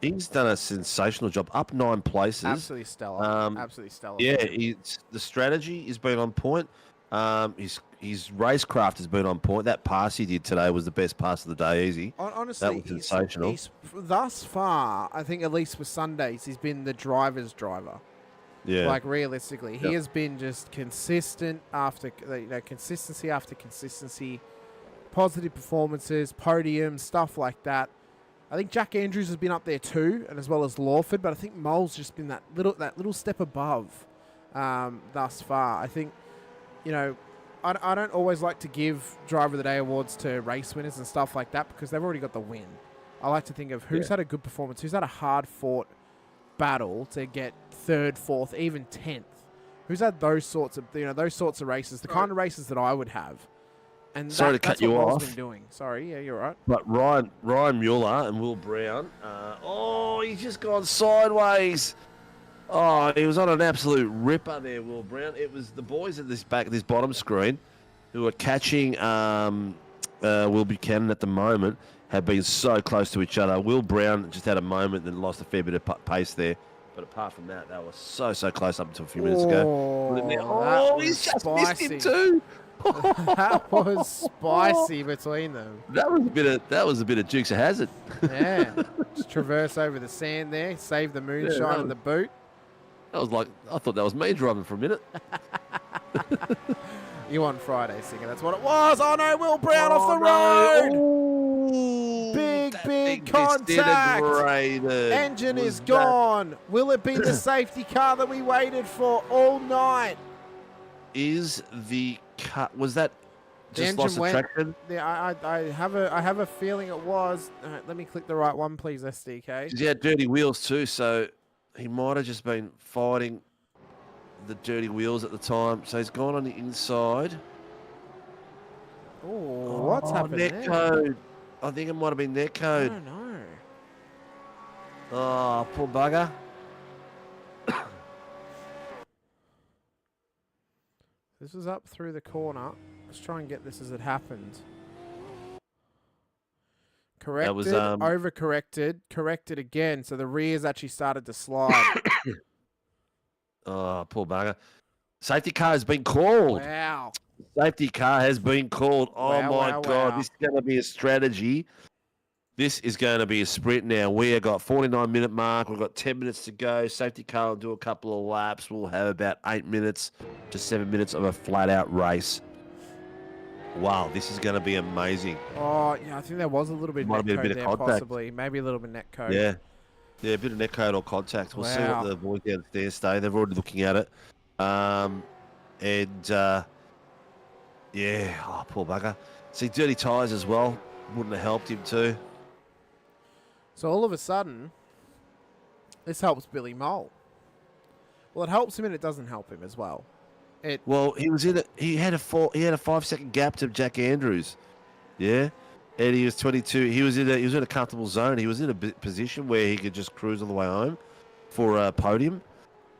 He's done a sensational job, up 9 places. Absolutely stellar. Absolutely stellar. Yeah, the strategy has been on point. His racecraft has been on point. That pass he did today was the best pass of the day, easy. Honestly, that was sensational. He's, thus far, I think at least for Sundays, he's been the driver's driver. Yeah. Like, realistically, he has been just consistent after, consistency after consistency, positive performances, podiums, stuff like that. I think Jack Andrews has been up there too, and as well as Lawford, but I think Mole's just been that little step above thus far. I think, I don't always like to give Driver of the Day awards to race winners and stuff like that because they've already got the win. I like to think of who's had a good performance, who's had a hard-fought battle to get 3rd, 4th, even 10th. Who's had those sorts of races, the kind of races that I would have. And sorry to cut you off. Been doing. Sorry, yeah, you're right. But Ryan Mueller and Will Brown. He's just gone sideways. Oh, he was on an absolute ripper there, Will Brown. It was the boys at this bottom screen who are catching Will Buchanan at the moment have been so close to each other. Will Brown just had a moment and lost a fair bit of pace there. But apart from that, they were so close up until a few minutes ago. He's just missed him too. That was spicy between them. That was a bit of Dukes of Hazzard. Yeah, just traverse over the sand there, save the moonshine in the boot. That was like, I thought that was me driving for a minute. You on Friday, Singer? That's what it was. Oh no, Will Brown off the road. Ooh, big contact. Engine is gone. Will it be the safety car that we waited for all night? Was that just lost of traction? Yeah, I have a feeling it was. Let me click the right one, please, SDK. He had dirty wheels too, so he might have just been fighting the dirty wheels at the time. So he's gone on the inside. What's happened there? Netcode. I think it might have been netcode. I don't know. Oh, poor bugger. This was up through the corner. Let's try and get this as it happened. Corrected, overcorrected, corrected again. So the rears actually started to slide. Oh, poor bugger. Safety car has been called. Wow. Safety car has been called. Oh, my God. This is going to be a strategy. This is going to be a sprint now. We have got 49-minute mark. We've got 10 minutes to go. Safety car will do a couple of laps. We'll have about 8 minutes to 7 minutes of a flat-out race. Wow, this is going to be amazing. Oh, yeah, I think there was a little bit of net code there, possibly. Maybe a little bit of net code. Yeah, a bit of net code or contact. We'll see what the boys downstairs say. They're already looking at it. Yeah, oh, poor bugger. See, dirty tyres as well. Wouldn't have helped him too. So all of a sudden, this helps Billy Mole. Well, it helps him and it doesn't help him as well. Well, he was in it. He had a 5-second gap to Jack Andrews. Yeah, and he was 22. He was in a comfortable zone. He was in a position where he could just cruise on the way home for a podium.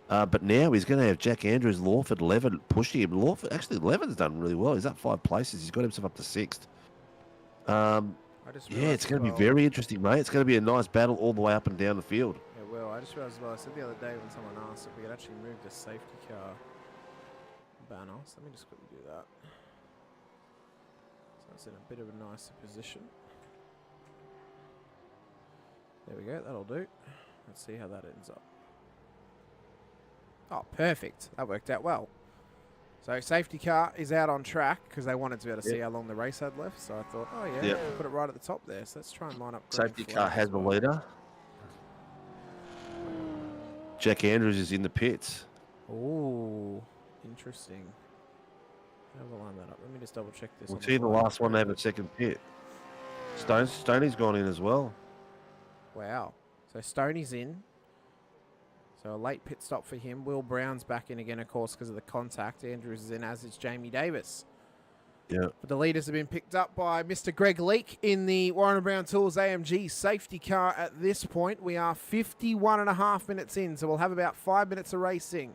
But now he's going to have Jack Andrews, Lawford, Levin pushing him. Levin's done really well. He's up 5 places. He's got himself up to 6th. Yeah, it's going to be very interesting, mate. It's going to be a nice battle all the way up and down the field. It will. I just realised as well, I said the other day when someone asked if we could actually move the safety car banner. So let me just quickly do that. So it's in a bit of a nicer position. There we go. That'll do. Let's see how that ends up. Oh, perfect. That worked out well. So safety car is out on track because they wanted to be able to see how long the race had left. So I thought, oh yeah, put it right at the top there. So let's try and line up. Safety car has the leader. Jack Andrews is in the pits. Ooh, interesting. How do I line that up? Let me just double check this. We'll see the last one to have a second pit. Stoney's gone in as well. Wow. So Stoney's in. So a late pit stop for him. Will Brown's back in again, of course, because of the contact. Andrews is in, as is Jamie Davis. Yeah. But the leaders have been picked up by Mr. Greg Leake in the Warren & Brown Tools AMG safety car at this point. We are 51.5 minutes in, so we'll have about 5 minutes of racing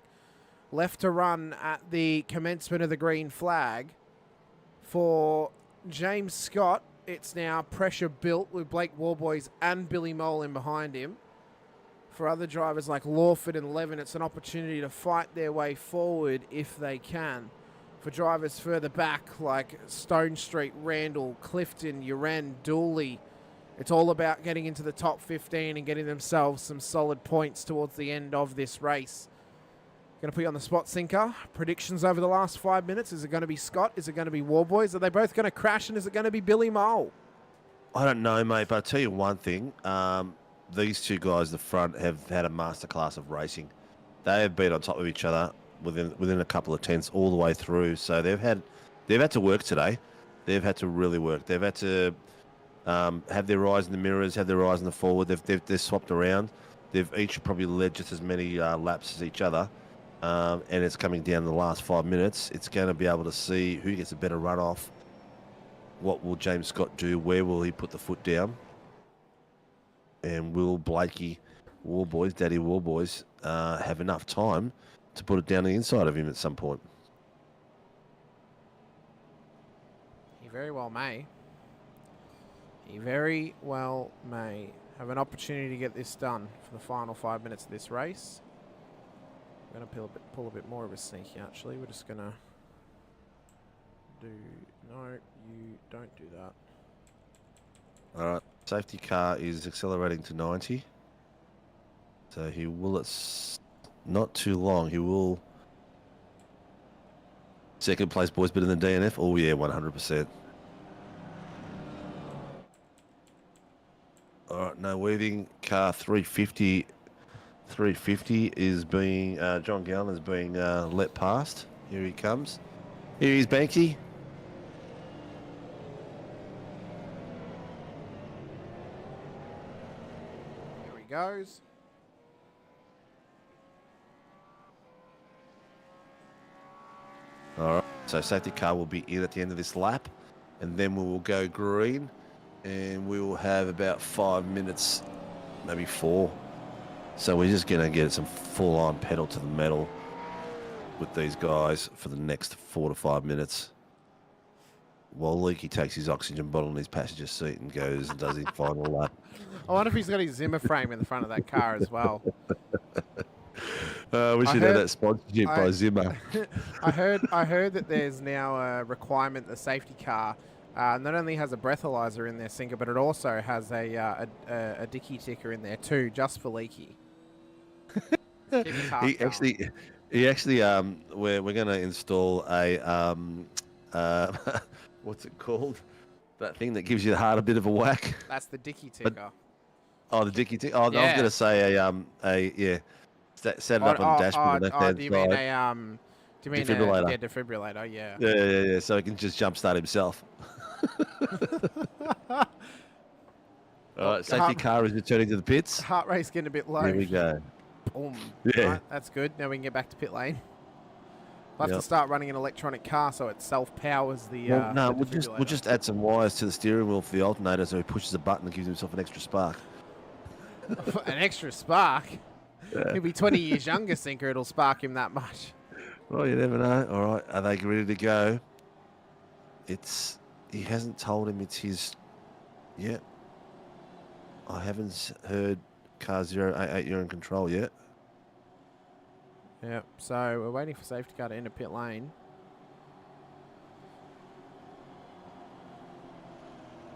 left to run at the commencement of the green flag. For James Scott, it's now pressure built with Blake Warboys and Billy Mole in behind him. For other drivers like Lawford and Levin, it's an opportunity to fight their way forward if they can. For drivers further back like Stone Street, Randall, Clifton, Uran, Dooley, it's all about getting into the top 15 and getting themselves some solid points towards the end of this race. Going to put you on the spot, Sinker. Predictions over the last 5 minutes. Is it going to be Scott? Is it going to be Warboys? Are they both going to crash? And is it going to be Billy Mole? I don't know, mate, but I'll tell you one thing. These two guys at the front have had a masterclass of racing. They have been on top of each other within a couple of tenths all the way through. So they've had to work today. They've had to really work. They've had to have their eyes in the mirrors, have their eyes in the forward. They've swapped around. They've each probably led just as many laps as each other. And it's coming down to the last 5 minutes. It's going to be able to see who gets a better run off. What will James Scott do? Where will he put the foot down? And will Blakey Warboys, Daddy Warboys, have enough time to put it down the inside of him at some point? He very well may. He very well may have an opportunity to get this done for the final 5 minutes of this race. I'm going to pull a bit more of a sneaky, actually. We're just going to do... No, you don't do that. All right. Safety car is accelerating to 90. So he will, it's not too long. He will... Second place, boys, better than DNF? Oh, yeah, 100%. All right, no weaving. Car 350 is being... John Gallen is being let past. Here he comes. Here he's Banky. Goes. All right, so safety car will be in at the end of this lap, and then we will go green, and we will have about 5 minutes, maybe 4. So we're just going to get some full-on pedal to the metal with these guys for the next 4 to 5 minutes. While Leakey takes his oxygen bottle in his passenger seat and goes and does his final lap. I wonder if he's got his Zimmer frame in the front of that car as well. We should have that sponsorship by Zimmer. I heard that there's now a requirement the safety car Not only has a breathalyzer in there, Sinker, but it also has a dicky ticker in there too, just for Leaky. He actually, we're going to install a what's it called? That thing that gives your heart a bit of a whack. That's the dicky ticker. The dicky ticker. Oh, no, I was going to say set it up on the dashboard. Do you mean a defibrillator? Yeah, defibrillator. Yeah. Yeah. So he can just jumpstart himself. All right, safety car is returning to the pits. Heart rate's getting a bit low. Here we go. Boom. Yeah. Right, that's good. Now we can get back to pit lane. We'll have to start running an electronic car so it self-powers the. We'll just add some wires to the steering wheel for the alternator, so he pushes a button and gives himself an extra spark. An extra spark. Yeah. He'll be 20 years younger, Sinker. It'll spark him that much. Well, you never know. All right, are they ready to go? He hasn't told him it's his yet. I haven't heard car 088 you're in control yet. Yep, so we're waiting for safety car to enter pit lane.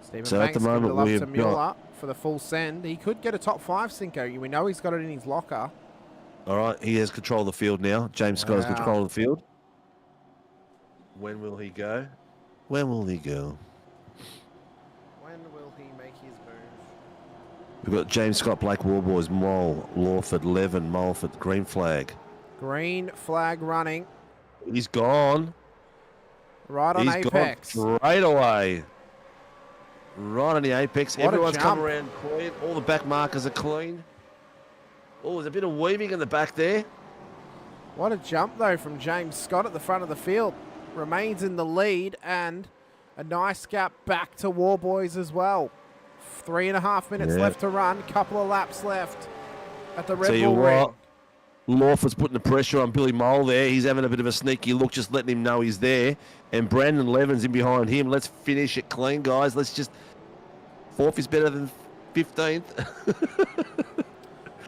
Stephen So Banks at the moment love we've to mule up for the full send. He could get a top 5, Sinko. We know he's got it in his locker. All right, he has control of the field now. James Scott has control of the field. When will he go? When will he go? When will he make his move? We've got James Scott, Blake Warboys, Mole, Lawford, Levin, Mulford, green flag. Green flag running. He's gone. Right on apex. Gone straight away. Right on the apex. What Everyone's a come jump. around clean. All the back markers are clean. Oh, there's a bit of weaving in the back there. What a jump, though, from James Scott at the front of the field. Remains in the lead, and a nice gap back to Warboys as well. 3.5 minutes left to run. Couple of laps left at the Red Bull ring. Lawford's putting the pressure on Billy Mole there. He's having a bit of a sneaky look, just letting him know he's there. And Brandon Levin's in behind him. Let's finish it clean, guys. Let's just... 4th is better than 15th.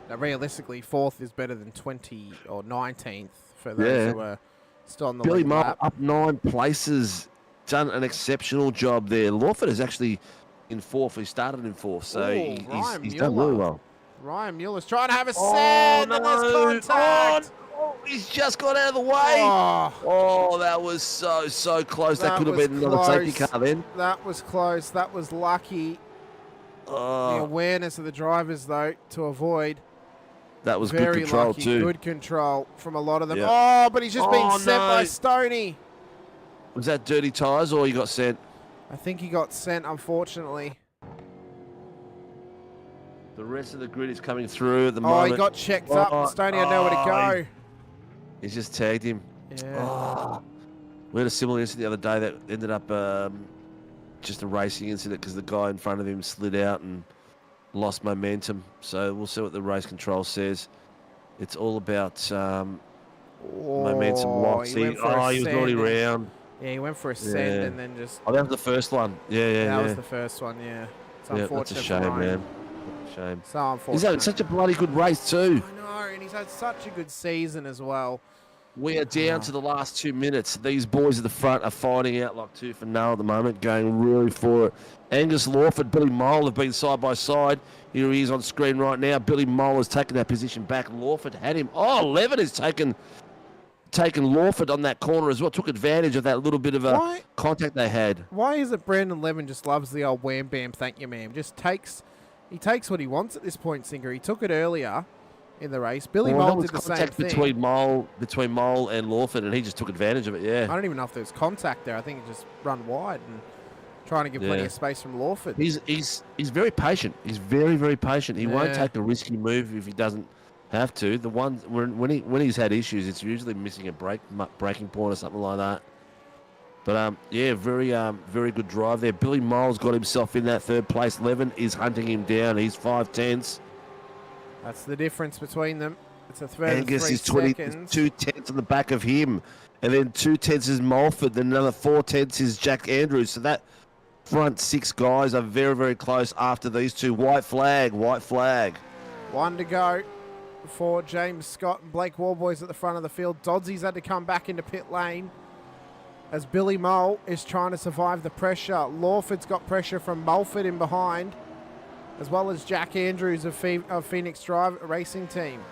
Now, realistically, 4th is better than 20 or 19th for those who are still on the Billy lead Mole lap. up 9 places. Done an exceptional job there. Lawford is actually in 4th. He started in 4th, so he's done really well. Ryan Mueller's trying to have a send, and there's contact. Oh, he's just got out of the way. Oh, that was so close. That could have been another safety car then. That was close. That was lucky. The awareness of the drivers, though, to avoid. That was very good control, lucky. too. Good control from a lot of them. Yep. Oh, but he's just been sent by Stoney. Was that dirty tyres or he got sent? I think he got sent, unfortunately. The rest of the grid is coming through at the moment. Oh, he got checked up. Stoney had nowhere to go. He's just tagged him. Yeah. We had a similar incident the other day that ended up just a racing incident because the guy in front of him slid out and lost momentum. So we'll see what the race control says. It's all about momentum loss. He was already round. Yeah, he went for a send and then just... Oh, that was the first one. That was the first one, yeah. It's unfortunate. That's a shame, man. Shame. So unfortunate. He's had such a bloody good race too. I know, and he's had such a good season as well. We are down to the last 2 minutes. These boys at the front are fighting out like tooth and nail at the moment, going really for it. Angus Lawford, Billy Mole have been side by side. Here he is on screen right now. Billy Mole has taken that position back. Lawford had him. Oh, Levin has taken Lawford on that corner as well. Took advantage of that little bit of a contact they had. Why is it Brandon Levin just loves the old wham bam thank you ma'am? He takes what he wants at this point, Singer. He took it earlier in the race. Billy Mole did the same thing. Between Mole and Lawford, and he just took advantage of it, I don't even know if there was contact there. I think he just run wide and trying to give plenty of space from Lawford. He's very patient. He's very, very patient. He won't take a risky move if he doesn't have to. The ones when he's had issues, it's usually missing a braking point or something like that. But very good drive there. Billy Mole's got himself in that 3rd place. Levin is hunting him down. He's 5/10. That's the difference between them. It's a third Angus is seconds. 2/10 on the back of him, and then 2/10 is Mulford. Then another 4/10 is Jack Andrews. So that front 6 guys are very, very close after these two. White flag. 1 to go for James Scott and Blake Warboys at the front of the field. Dodsy's had to come back into pit lane. as Billy Mole is trying to survive the pressure. Lawford's got pressure from Mulford in behind, as well as Jack Andrews of Phoenix Drive Racing Team.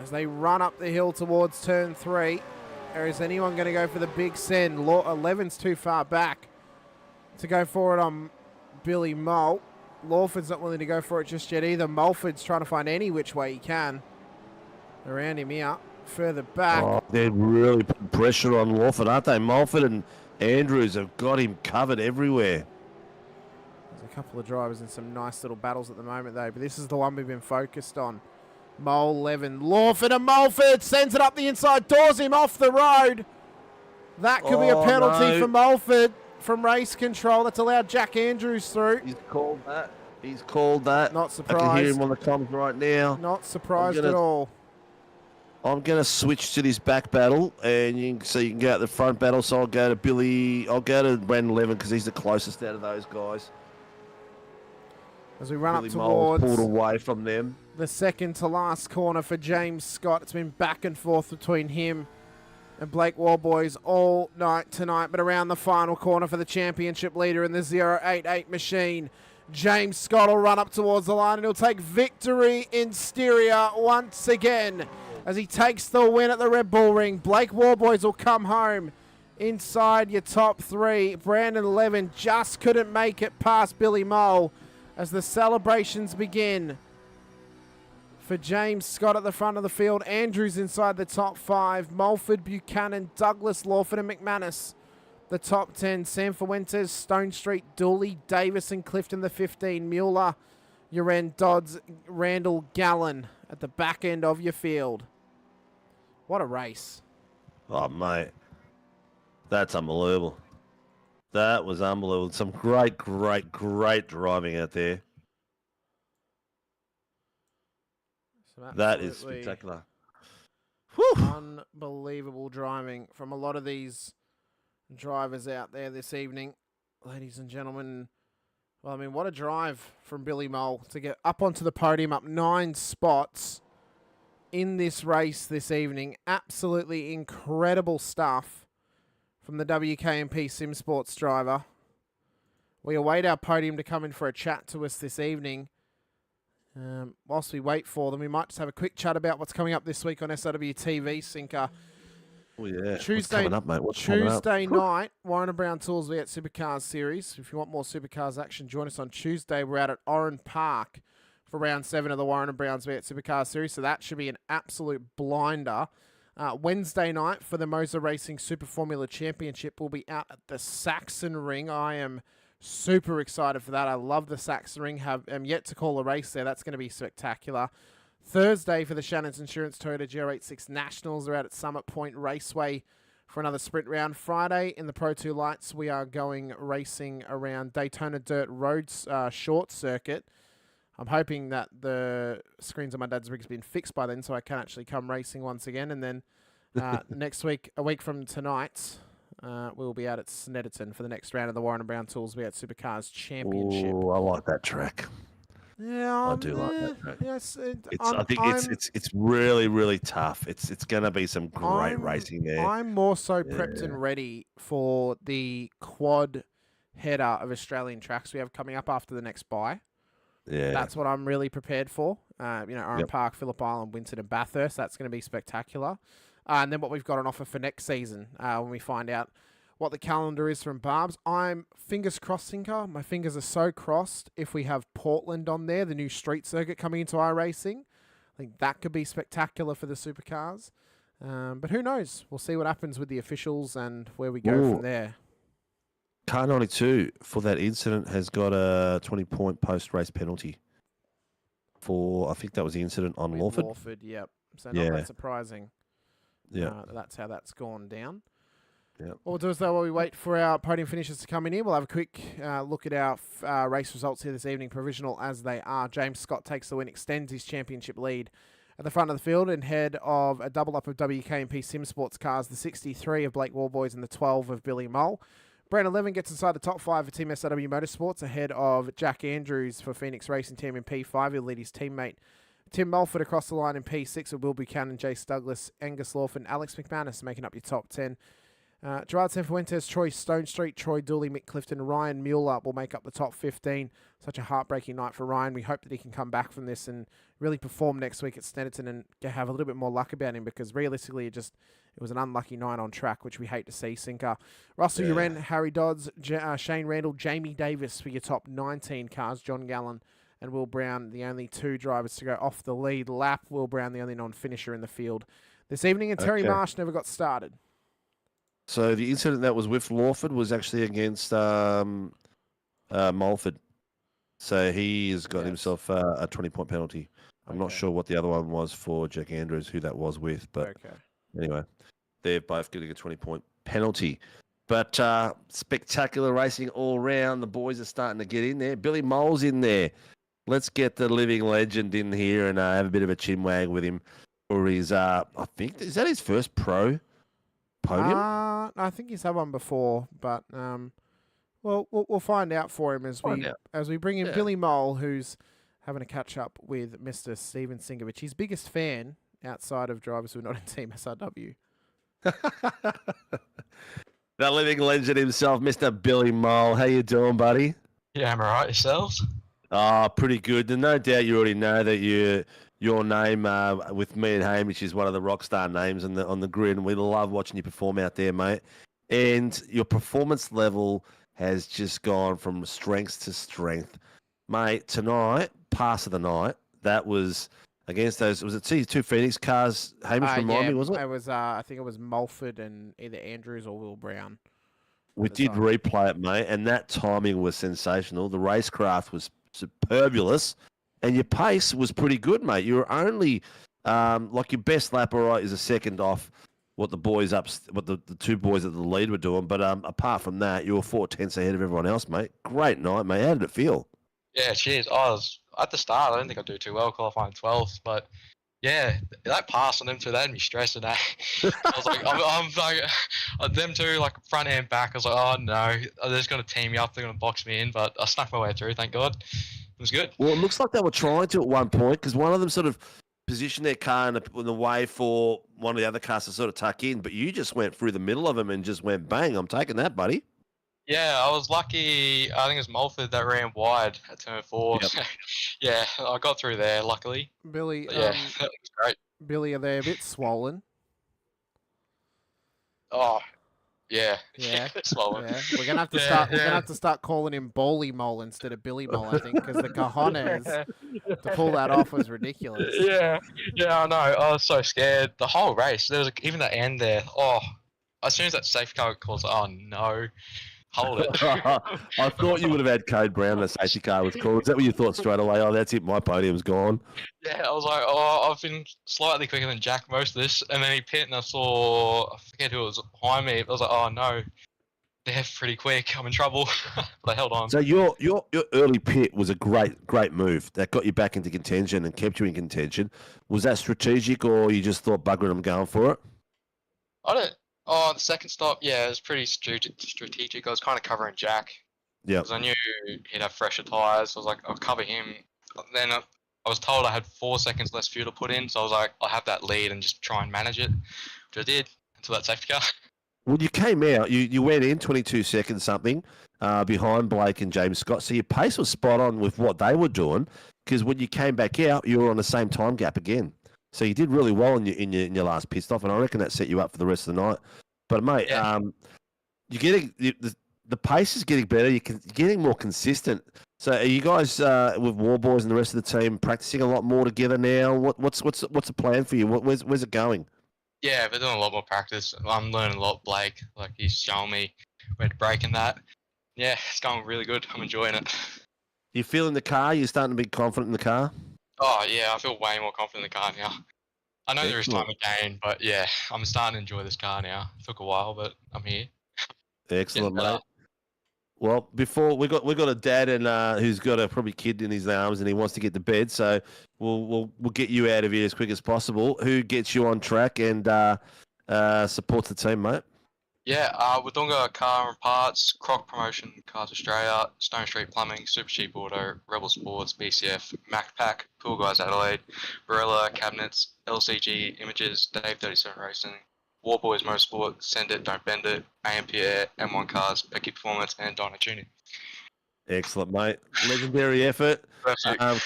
As they run up the hill towards turn 3, or is anyone going to go for the big send? 11's too far back to go for it on Billy Mole. Lawford's not willing to go for it just yet either. Mulford's trying to find any which way he can around him here. Further back. Oh, they're really putting pressure on Lawford, aren't they? Mulford and Andrews have got him covered everywhere. There's a couple of drivers in some nice little battles at the moment, though, but this is the one we've been focused on. Mole 11. Lawford and Mulford sends it up the inside, doors him off the road. That could be a penalty for Mulford from race control. That's allowed Jack Andrews through. He's called that. He's called that. Not surprised. I can hear him on the comms right now. Not surprised at all. I'm going to switch to this back battle, and you can go out the front battle. So I'll go to Billy. I'll go to Brandon 11 because he's the closest out of those guys. As we run Billy up towards pulled away from them. The second to last corner for James Scott. It's been back and forth between him and Blake Warboys all night tonight, but around the final corner for the championship leader in the 088 machine. James Scott will run up towards the line and he'll take victory in Styria once again as he takes the win at the Red Bull Ring. Blake Warboys will come home inside your top 3. Brandon 11 just couldn't make it past Billy Mole as the celebrations begin for James Scott at the front of the field. Andrews inside the top 5. Mulford, Buchanan, Douglas, Lawford and McManus the top 10. Sam Fuentes, Stone Street, Dooley, Davis and Clifton the 15. Mueller, Uren, Dodds, Randall, Gallen at the back end of your field. What a race. Oh, mate. That's unbelievable. That was unbelievable. Some great driving out there. That is spectacular. Unbelievable driving from a lot of these drivers out there this evening, ladies and gentlemen. Well, I mean, what a drive from Billy Mole to get up onto the podium, up 9 spots in this race this evening. Absolutely incredible stuff from the WKMP Sim Sports driver. We await our podium to come in for a chat to us this evening. Whilst we wait for them, we might just have a quick chat about what's coming up this week on SRW TV, Sinker. Oh, yeah. Tuesday, what's coming up, mate? Tuesday night, Warren & Brown Tools V8 Supercars Series. If you want more Supercars action, join us on Tuesday. We're out at Oran Park for round 7 of the Warren & Brown's V8 Supercars Series, so that should be an absolute blinder. Wednesday night for the MOZA Racing Super Formula Championship, we'll be out at the Saxon Ring. I am super excited for that. I love the Saxon Ring. Am yet to call a race there. That's going to be spectacular. Thursday for the Shannon's Insurance Toyota GR86 Nationals. They're out at Summit Point Raceway for another sprint round. Friday in the Pro 2 Lights, we are going racing around Daytona Dirt Roads short circuit. I'm hoping that the screens on my dad's rig's been fixed by then so I can actually come racing once again. And then next week, a week from tonight, we'll be out at Snetterton for the next round of the Warren & Brown Tools V8 Supercars Championship. Oh, I like that track. Yeah, I do like that track. Yes, I think it's really, really tough. It's going to be some great racing there. I'm more so prepped and ready for the quad header of Australian tracks we have coming up after the next bye. Yeah, that's what I'm really prepared for. Oran Park, Phillip Island, Winton and Bathurst. That's going to be spectacular. And then what we've got on offer for next season when we find out what the calendar is from Barb's. I'm fingers crossed, Sinker. My fingers are so crossed. If we have Portland on there, the new street circuit coming into iRacing, I think that could be spectacular for the supercars. But who knows? We'll see what happens with the officials and where we go from there. Car 92 for that incident has got a 20-point post-race penalty for, I think that was the incident on Lawford. Lawford, yep. So not that surprising. Yeah, that's how that's gone down. Yeah. What we'll do is, though, while we wait for our podium finishers to come in here, we'll have a quick look at our race results here this evening, provisional as they are. James Scott takes the win, extends his championship lead at the front of the field, and head of a double-up of WKMP Sim Sports cars, the 63 of Blake Warboys and the 12 of Billy Mole. Brand 11 gets inside the top 5 for Team SRW Motorsports, ahead of Jack Andrews for Phoenix Racing Team in P5. He'll lead his teammate Tim Mulford across the line in P6 with Will Buchanan, Jace Douglas, Angus Lawford, and Alex McManus making up your top 10. Gerard Sanfuentes, Troy Stone Street, Troy Dooley, Mick Clifton, Ryan Mueller will make up the top 15. Such a heartbreaking night for Ryan. We hope that he can come back from this and really perform next week at Snetterton and have a little bit more luck about him, because realistically it was an unlucky night on track, which we hate to see, Sinker. Russell Uren, Harry Dodds, Shane Randall, Jamie Davis for your top 19 cars. John Gallen and Will Brown, the only 2 drivers to go off the lead lap. Will Brown, the only non-finisher in the field this evening. And Terry Marsh never got started. So the incident that was with Lawford was actually against Mulford. So he has got himself a 20-point penalty. I'm not sure what the other one was for Jack Andrews, who that was with. But anyway, they're both getting a 20-point penalty. But spectacular racing all round. The boys are starting to get in there. Billy Mole's in there. Let's get the living legend in here and have a bit of a chinwag with him for his, I think, is that his first pro podium? I think he's had one before, but well, we'll find out for him as we bring in Billy Mole, who's having a catch up with Mr. Stephen Sinkovic, his biggest fan outside of drivers who are not in Team SRW. The living legend himself, Mr. Billy Mole. How you doing, buddy? Yeah, I'm alright. Yourselves? Oh, pretty good. And no doubt you already know that your name with me and Hamish is one of the rock star names on the grid, and we love watching you perform out there, mate. And your performance level has just gone from strength to strength. Mate, tonight, pass of the night, that was against those, was it two Phoenix cars? Hamish, remind me, wasn't it? It was, I think it was Mulford and either Andrews or Will Brown. We did replay it, mate, and that timing was sensational. The racecraft was superbulous, and your pace was pretty good, mate. You were only, like your best lap, all right, is a second off what the boys what the 2 boys at the lead were doing. But apart from that, you were 4/10 ahead of everyone else, mate. Great night, mate. How did it feel? Yeah, cheers. I was at the start. I didn't think I'd do too well qualifying 12th, but yeah, that pass on them 2, they had me stressing. I was like, I'm like, them 2, like front and back. I was like, oh no, they're just gonna team me up. They're gonna box me in, but I snuck my way through. Thank God, it was good. Well, it looks like they were trying to at one point, because one of them sort of positioned their car in the way for one of the other cars to sort of tuck in, but you just went through the middle of them and just went bang. I'm taking that, buddy. Yeah, I was lucky. I think it was Mulford that ran wide at turn 4. Yep. Yeah, I got through there, luckily. Billy, but yeah, that was great. Billy, are they a bit swollen? Oh, yeah. Yeah. Swollen. Yeah. We're gonna have to start. We're gonna have to start calling him Bowley Mole instead of Billy Mole, I think, because the cojones to pull that off was ridiculous. Yeah, I know. I was so scared. The whole race, there was even the end there. Oh, as soon as that safety car calls, oh no. Hold it. I thought you would have had Code Brown, the safety car was called. Is that what you thought straight away? Oh, that's it. My podium's gone. Yeah, I was like, oh, I've been slightly quicker than Jack most of this. And then he pit and I saw, I forget who was behind me. I was like, oh no, they're pretty quick. I'm in trouble. But I held on. So your early pit was a great move that got you back into contention and kept you in contention. Was that strategic, or you just thought, bugger it, I'm going for it? Oh, the second stop, yeah, it was pretty strategic. I was kind of covering Jack. Yeah. Because I knew he'd have fresher tyres. So I was like, I'll cover him. Then I was told I had 4 seconds less fuel to put in. So I was like, I'll have that lead and just try and manage it. Which I did until that safety car. Well, you came out, you went in 22 seconds something behind Blake and James Scott. So your pace was spot on with what they were doing, because when you came back out, you were on the same time gap again. So you did really well in your last pit stop, and I reckon that set you up for the rest of the night. But mate, you're getting the pace is getting better. You're getting more consistent. So are you guys with War Boys and the rest of the team practicing a lot more together now? What's the plan for you? Where's it going? Yeah, we're doing a lot more practice. I'm learning a lot, Blake. Like, he's showing me where to brake and that. Yeah, it's going really good. I'm enjoying it. You feeling the car? You're starting to be confident in the car? Oh, yeah, I feel way more confident in the car now. I know there is time to gain, but yeah, I'm starting to enjoy this car now. It took a while, but I'm here. Excellent, mate. Well, before we got a dad and who's got a probably kid in his arms and he wants to get to bed, so we'll get you out of here as quick as possible. Who gets you on track and supports the team, mate? Yeah, Wodonga Car and Parts, Croc Promotion, Cars Australia, Stone Street Plumbing, Super Cheap Auto, Rebel Sports, BCF, MacPack, Pool Guys Adelaide, Barella Cabinets, LCG Images, Dave 37 Racing, War Boys Motorsport, Send It, Don't Bend It, AMP Air, M1 Cars, Becky Performance, and Dyna Tuning. Excellent, mate. Legendary effort.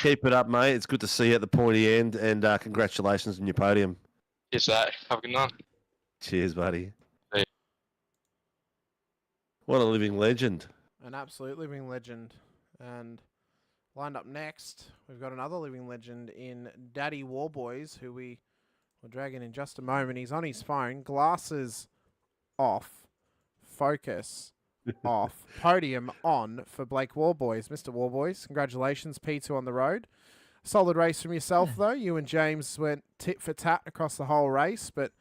Keep it up, mate. It's good to see you at the pointy end, and congratulations on your podium. Yes, that. Have a good night. Cheers, buddy. See you. What a living legend. An absolute living legend. And lined up next, we've got another living legend in Daddy Warboys, who we will drag in just a moment. He's on his phone, glasses off, focus off, podium on for Blake Warboys. Mr. Warboys, congratulations, P2 on the road. Solid race from yourself, though. You and James went tit for tat across the whole race, but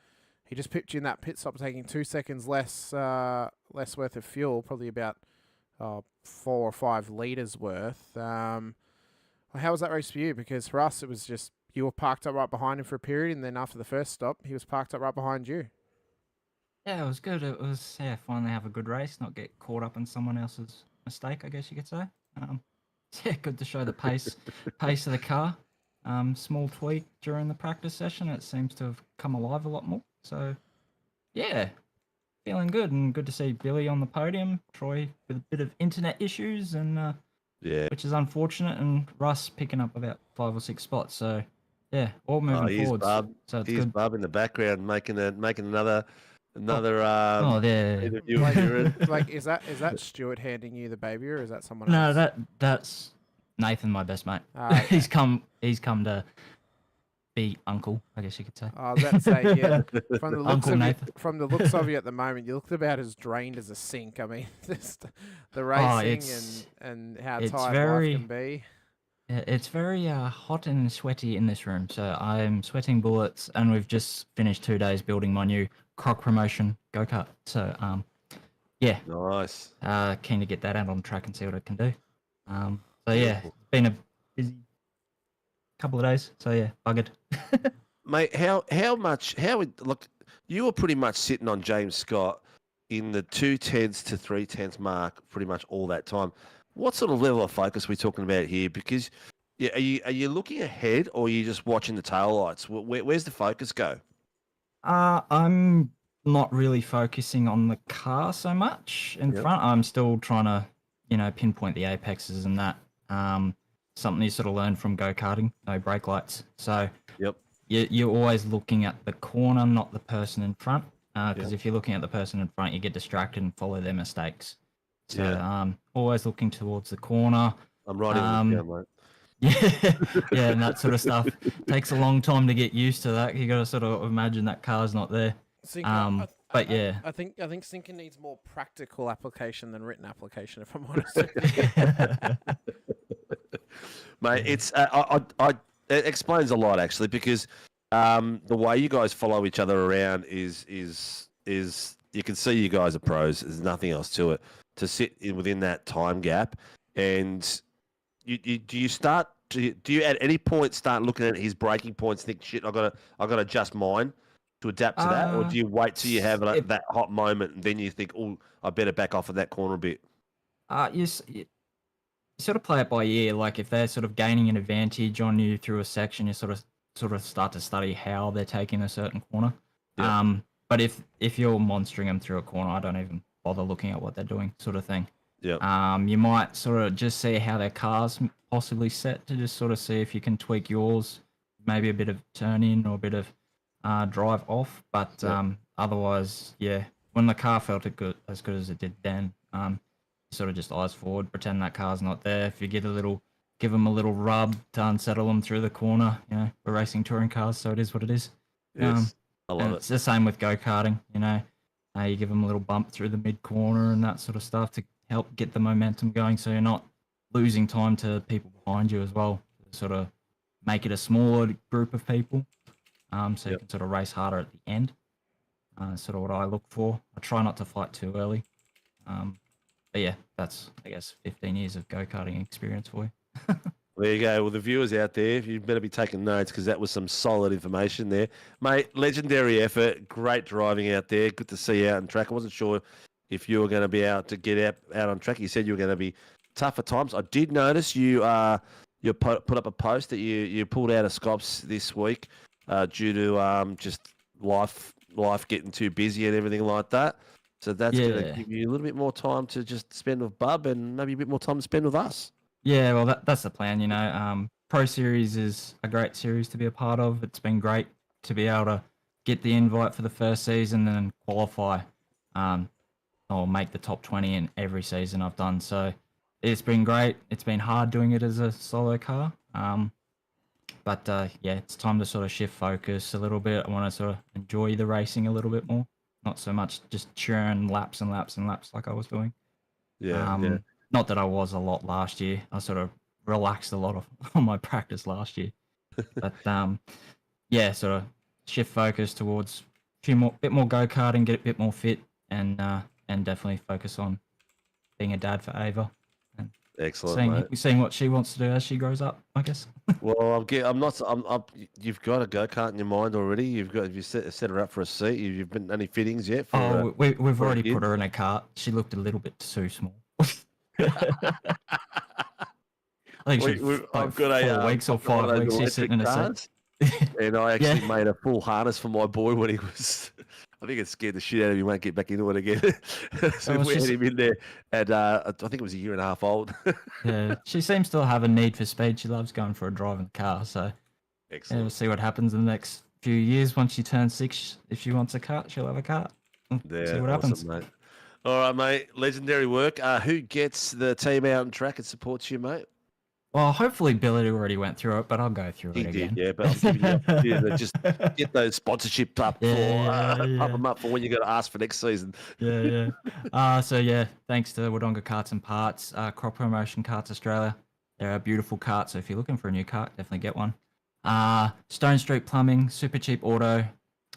he just pipped you in that pit stop, taking 2 seconds less worth of fuel, probably about 4 or 5 litres worth. How was that race for you? Because for us, it was just you were parked up right behind him for a period, and then after the first stop, he was parked up right behind you. Yeah, it was good. It was finally have a good race, not get caught up in someone else's mistake, I guess you could say. Yeah, good to show the pace of the car. Small tweak during the practice session. It seems to have come alive a lot more. So, yeah, feeling good, and good to see Billy on the podium. Troy with a bit of internet issues, and which is unfortunate, and Russ picking up about 5 or 6 spots. So, yeah, all moving forward. So it's here's good. Bub in the background making another. There. Like, is that Stuart handing you the baby, or is that someone else? No, that's Nathan, my best mate. Okay. He's come to be uncle, I guess you could say. I was about to say, yeah. From the looks of you at the moment, you looked about as drained as a sink. I mean, just the racing and how tired life can be. Yeah, it's very hot and sweaty in this room, so I'm sweating bullets, and we've just finished 2 days building my new Croc promotion go-kart. So, yeah. Nice. Keen to get that out on track and see what it can do. So, yeah, it's been a busy couple of days. So, yeah, buggered. Mate, look, you were pretty much sitting on James Scott in the 2/10s to 3/10s mark pretty much all that time. What sort of level of focus are we talking about here? Because are you looking ahead, or are you just watching the taillights? Where's the focus go? I'm not really focusing on the car so much in front. I'm still trying to, pinpoint the apexes and that. Something you sort of learn from go-karting, no brake lights. So you're always looking at the corner, not the person in front. Because if you're looking at the person in front, you get distracted and follow their mistakes. So always looking towards the corner. I'm writing this down, mate. Yeah, and that sort of stuff takes a long time to get used to that. You got to sort of imagine that car's not there. But yeah, I think Sinker needs more practical application than written application, if I'm honest with you. Mate, it's it explains a lot actually, because the way you guys follow each other around is you can see you guys are pros. There's nothing else to it. To sit within that time gap, and do you at any point start looking at his braking points, think, shit, I got to adjust mine to adapt to that, or do you wait till you have that hot moment and then you think, oh, I better back off of that corner a bit? You sort of play it by ear. Like if they're sort of gaining an advantage on you through a section, you sort of start to study how they're taking a certain corner. Yeah. But if you're monstering them through a corner, I don't even bother looking at what they're doing, sort of thing. Yeah. You might sort of just see how their car's possibly set, to just sort of see if you can tweak yours, maybe a bit of turn in or a bit of drive off. But otherwise, yeah, when the car felt as good as it did then, sort of just eyes forward, pretend that car's not there. If you give them a little rub to unsettle them through the corner, we're racing touring cars, so it is what it is. Yes, I love it. It's the same with go-karting, you give them a little bump through the mid-corner and that sort of stuff to help get the momentum going, so you're not losing time to people behind you as well. Sort of make it a smaller group of people, so you can sort of race harder at the end. Sort of what I look for. I try not to fight too early. But yeah, that's, I guess, 15 years of go-karting experience for you. There you go. Well, the viewers out there, you better be taking notes, because that was some solid information there. Mate, legendary effort. Great driving out there. Good to see you out on track. I wasn't sure if you were going to be out to get out on track. You said you were going to be tough at times. I did notice you put up a post that you pulled out of Scops this week due to just life life getting too busy and everything like that. So that's going to Yeah. give you a little bit more time to just spend with Bub and maybe a bit more time to spend with us. Yeah, well, that's the plan, you know. Pro Series is a great series to be a part of. It's been great to be able to get the invite for the first season and then qualify or make the top 20 in every season I've done. So it's been great. It's been hard doing it as a solo car. But yeah, it's time to sort of shift focus a little bit. I want to sort of enjoy the racing a little bit more, not so much just churn laps and laps and laps like I was doing. Yeah. Not that I was a lot last year. I sort of relaxed a lot on my practice last year. But yeah, sort of shift focus towards bit more go-karting, get a bit more fit, and definitely focus on being a dad for Ava. And Excellent, seeing what she wants to do as she grows up, I guess. Well, you've got a go-kart in your mind already. Have you set her up for a seat? You've been any fittings yet? We've already put her in a cart. She looked a little bit too small. I think I've got 4 weeks or 5 weeks she's sitting in a seat. And I actually made a full harness for my boy when he was. I think it scared the shit out of him. He won't get back into it again. So we had him in there at I think it was a year and a half old. Yeah, she seems to have a need for speed. She loves going for a drive in the car. So excellent. We'll see what happens in the next few years. Once she turns 6, if she wants a kart, she'll have a kart. See what happens. Mate. All right, mate. Legendary work. Who gets the team out on track and supports you, mate? Well, hopefully Billy already went through it, but I'll go through it again. Yeah, but I'm giving you the opportunity to just get those sponsorships up pump them up for when you got to ask for next season. Yeah. So yeah, thanks to Wodonga Karts and Parts, Crop Promotion Karts Australia. They're a beautiful kart, so if you're looking for a new kart, definitely get one. Stone Street Plumbing, Super Cheap Auto,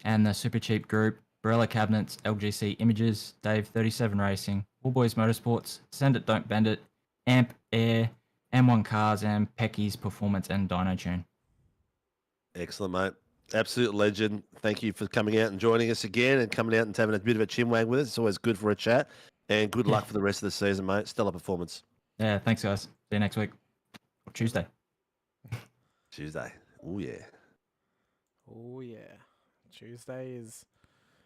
and the Super Cheap Group, Barella Cabinets, LGC Images, Dave 37 Racing, All Boys Motorsports, Send It Don't Bend It, Amp Air, M1 Cars, and Pecky's Performance and Dyno Tune. Excellent, mate. Absolute legend. Thank you for coming out and joining us again and coming out and having a bit of a chinwag with us. It's always good for a chat. And good luck for the rest of the season, mate. Stellar performance. Yeah, thanks, guys. See you next week. Or Tuesday. Oh, yeah. Oh, yeah. Tuesday is...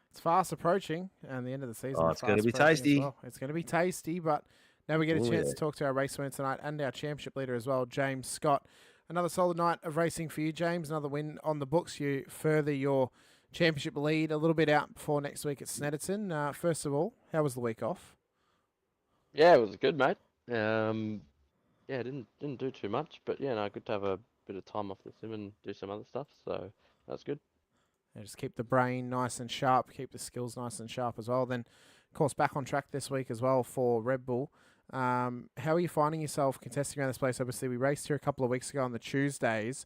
It's fast approaching, and the end of the season. It's going to be tasty. Well. It's going to be tasty, but now we get a chance to talk to our race winner tonight and our championship leader as well, James Scott. Another solid night of racing for you, James. Another win on the books. You further your championship lead a little bit out before next week at Snetterton. First of all, how was the week off? Yeah, it was good, mate. Yeah, didn't do too much, but yeah, no, good to have a bit of time off the sim and do some other stuff. So that's good. Yeah, just keep the brain nice and sharp, keep the skills nice and sharp as well. Then, of course, back on track this week as well for Red Bull. How are you finding yourself contesting around this place? Obviously, we raced here a couple of weeks ago on the Tuesdays.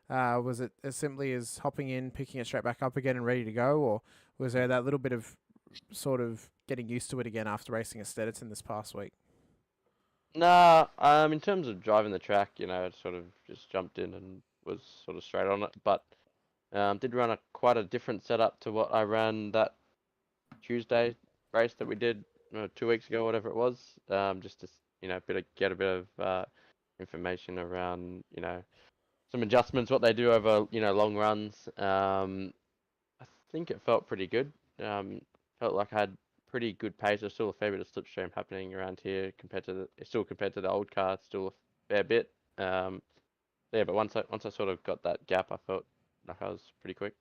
Was it as simply as hopping in, picking it straight back up again and ready to go? Or was there that little bit of sort of getting used to it again after racing at Snetterton this past week? Nah, in terms of driving the track, you know, it sort of just jumped in and was sort of straight on it. But did run quite a different setup to what I ran that Tuesday race that we did 2 weeks ago, whatever it was. Just to get a bit of information around some adjustments, what they do over long runs. I think it felt pretty good. Felt like I had pretty good pace. There's still a fair bit of slipstream happening around here compared to the old car. It's still a fair bit. But once I sort of got that gap, I felt like I was pretty quick.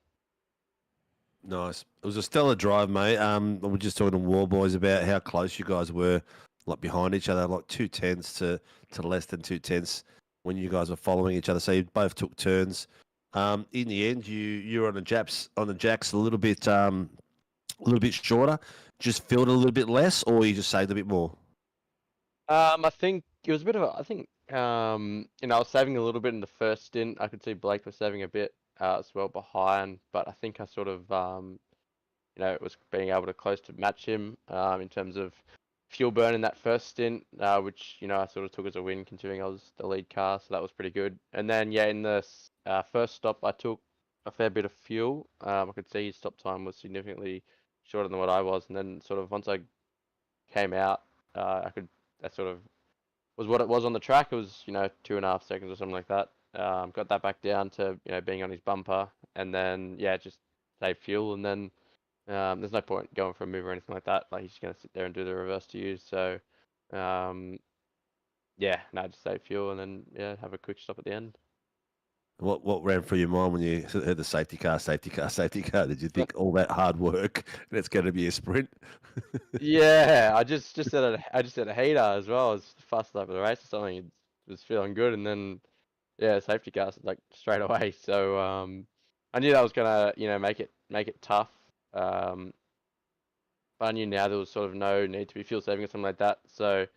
Nice. It was a stellar drive, mate. We were just talking to War Boys about how close you guys were, like behind each other, like 2/10 to less than 2/10 when you guys were following each other. So you both took turns. In the end, you were on the jacks a little bit shorter. Just filled a little bit less, or you just saved a bit more. I think it was a bit of I was saving a little bit in the first stint. I could see Blake was saving a bit as well behind, but I think I sort of was being able to close to match him in terms of fuel burn in that first stint, which I sort of took as a win considering I was the lead car, so that was pretty good. And then in the first stop, I took a fair bit of fuel. I could see his stop time was significantly shorter than what I was, and then sort of once I came out, that sort of was what it was on the track. It was 2.5 seconds or something like that. Got that back down to being on his bumper, and then just save fuel, and then There's no point going for a move or anything like that. Like he's just gonna sit there and do the reverse to you. So, yeah, no, just save fuel and then have a quick stop at the end. What ran through your mind when you heard the safety car, safety car, safety car? Did you think all that hard work and it's going to be a sprint? Yeah, I just said a heater as well. I was fast up the race or something. It was feeling good, and then safety cars like straight away. So I knew that was gonna make it tough. But I knew now there was sort of no need to be fuel saving or something like that. So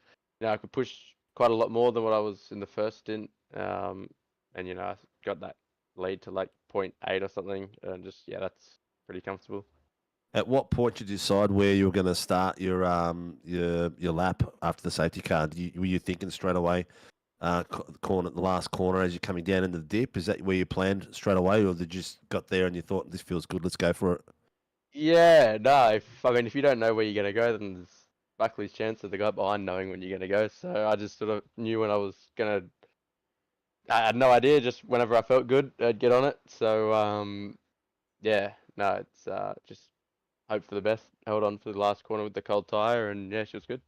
I could push quite a lot more than what I was in the first stint. And I got that lead to like 0.8 or something, and just that's pretty comfortable. At what point did you decide where you were going to start your lap after the safety car? Were you thinking straight away, the last corner as you're coming down into the dip? Is that where you planned straight away, or did you just got there and you thought this feels good, let's go for it? Yeah, no. If you don't know where you're gonna go, then there's Buckley's chance of the guy behind knowing when you're gonna go. So I just sort of knew when I was gonna. I had no idea. Just whenever I felt good, I'd get on it. So it's just hope for the best. Held on for the last corner with the cold tire, and she was good.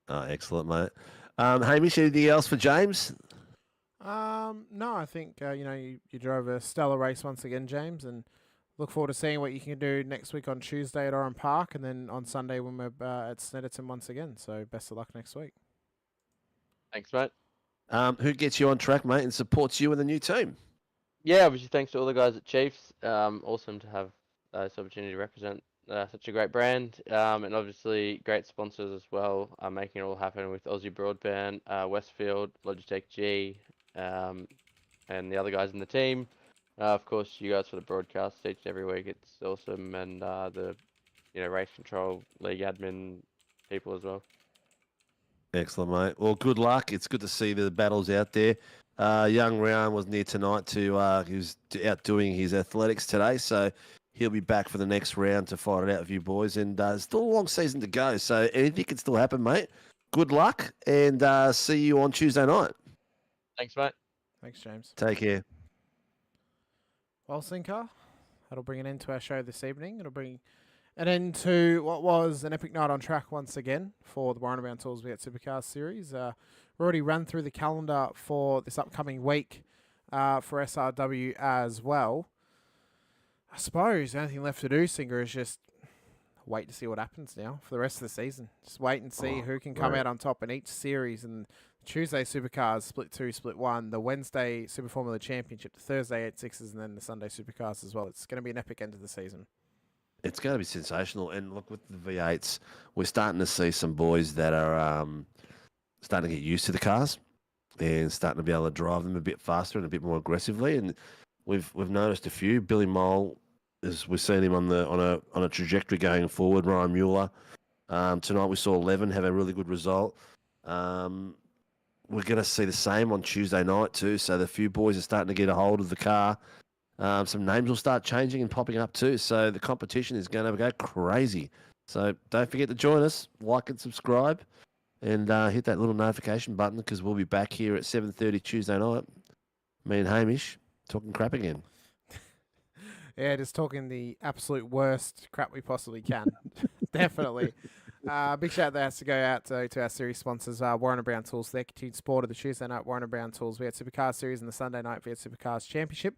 Oh, excellent, mate. Hamish, anything else for James? No, I think you drove a stellar race once again, James, and look forward to seeing what you can do next week on Tuesday at Oran Park, and then on Sunday when we're at Snetterton once again. So best of luck next week. Thanks, mate. Who gets you on track, mate, and supports you and the new team? Yeah, obviously thanks to all the guys at Chiefs. Awesome to have this opportunity to represent such a great brand, and obviously great sponsors as well, making it all happen with Aussie Broadband, Westfield, Logitech G, and the other guys in the team. Of course, you guys for the broadcast each and every week. It's awesome, and the race control league admin people as well. Excellent, mate. Well, good luck. It's good to see the battles out there. Young Ryan wasn't here tonight he was out doing his athletics today, so he'll be back for the next round to fight it out with you boys. And still a long season to go, so anything can still happen, mate. Good luck, and see you on Tuesday night. Thanks, mate. Thanks, James. Take care. Well, Sinker, that'll bring an end to our show this evening. It'll bring an end to what was an epic night on track once again for the Warren Tours V8 Supercars series. We've already run through the calendar for this upcoming week for SRW as well. I suppose the only thing left to do, Singer, is just wait to see what happens now for the rest of the season. Just wait and see who can come out on top in each series. And Tuesday Supercars split 2, split 1. The Wednesday Super Formula Championship, the Thursday 8-6s, and then the Sunday Supercars as well. It's going to be an epic end of the season. It's going to be sensational. And look, with the V8s, we're starting to see some boys that are starting to get used to the cars and starting to be able to drive them a bit faster and a bit more aggressively. And we've noticed a few. Billy Mole, we've seen him on a trajectory going forward. Ryan Mueller. Tonight we saw 11 have a really good result. We're going to see the same on Tuesday night too. So the few boys are starting to get a hold of the car. Some names will start changing and popping up too. So the competition is going to go crazy. So don't forget to join us, like and subscribe, and hit that little notification button because we'll be back here at 7:30 Tuesday night. Me and Hamish talking crap again. Yeah, just talking the absolute worst crap we possibly can. Definitely. Big shout out has to go out to our series sponsors, Warren Brown Tools, for their continued support of the Tuesday night Warren Brown Tools V8 Supercars series and the Sunday night V8 Supercars Championship.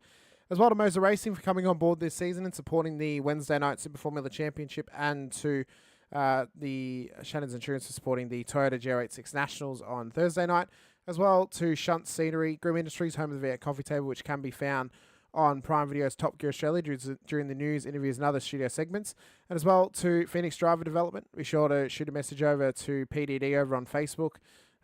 As well to MOZA Racing for coming on board this season and supporting the Wednesday night Super Formula Championship, and to the Shannon's Insurance for supporting the Toyota GR86 Nationals on Thursday night. As well to Shunt Scenery, Grim Industries, home of the V8 Coffee Table, which can be found on Prime Video's Top Gear Australia during the news, interviews and other studio segments. And as well to Phoenix Driver Development. Be sure to shoot a message over to PDD over on Facebook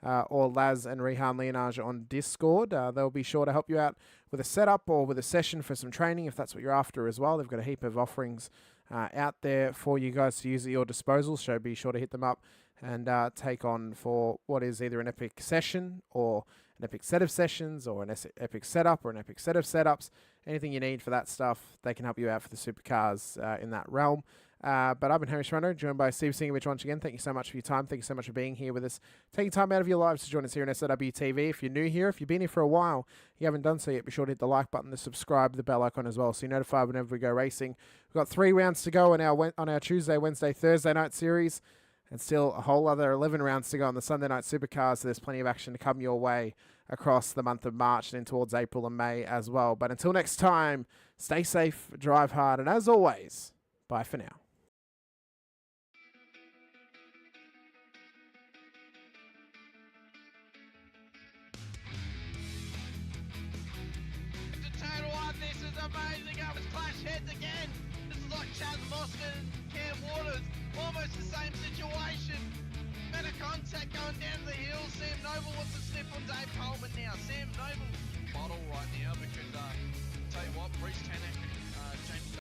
or Laz and Rehan Leonage on Discord. They'll be sure to help you out with a setup or with a session for some training if that's what you're after as well. They've got a heap of offerings out there for you guys to use at your disposal, so be sure to hit them up and take on for what is either an epic session or an epic set of sessions or an epic setup or an epic set of setups. Anything you need for that stuff, they can help you out for the supercars in that realm. But I've been Hamish Munro, joined by Steve Sinkovic once again. Thank you so much for your time. Thank you so much for being here with us. Taking time out of your lives to join us here on SRW TV. If you're new here, if you've been here for a while, you haven't done so yet, be sure to hit the like button, the subscribe, the bell icon as well, so you're notified whenever we go racing. We've got 3 rounds to go on our Tuesday, Wednesday, Thursday night series, and still a whole other 11 rounds to go on the Sunday night Supercars, so there's plenty of action to come your way across the month of March and in towards April and May as well. But until next time, stay safe, drive hard, and as always, bye for now. This is amazing. It was clash heads again. This is like Chaz Moskin and Cam Waters. Almost the same situation. Better contact going down the hill. Sam Noble wants to slip on Dave Coleman now. Sam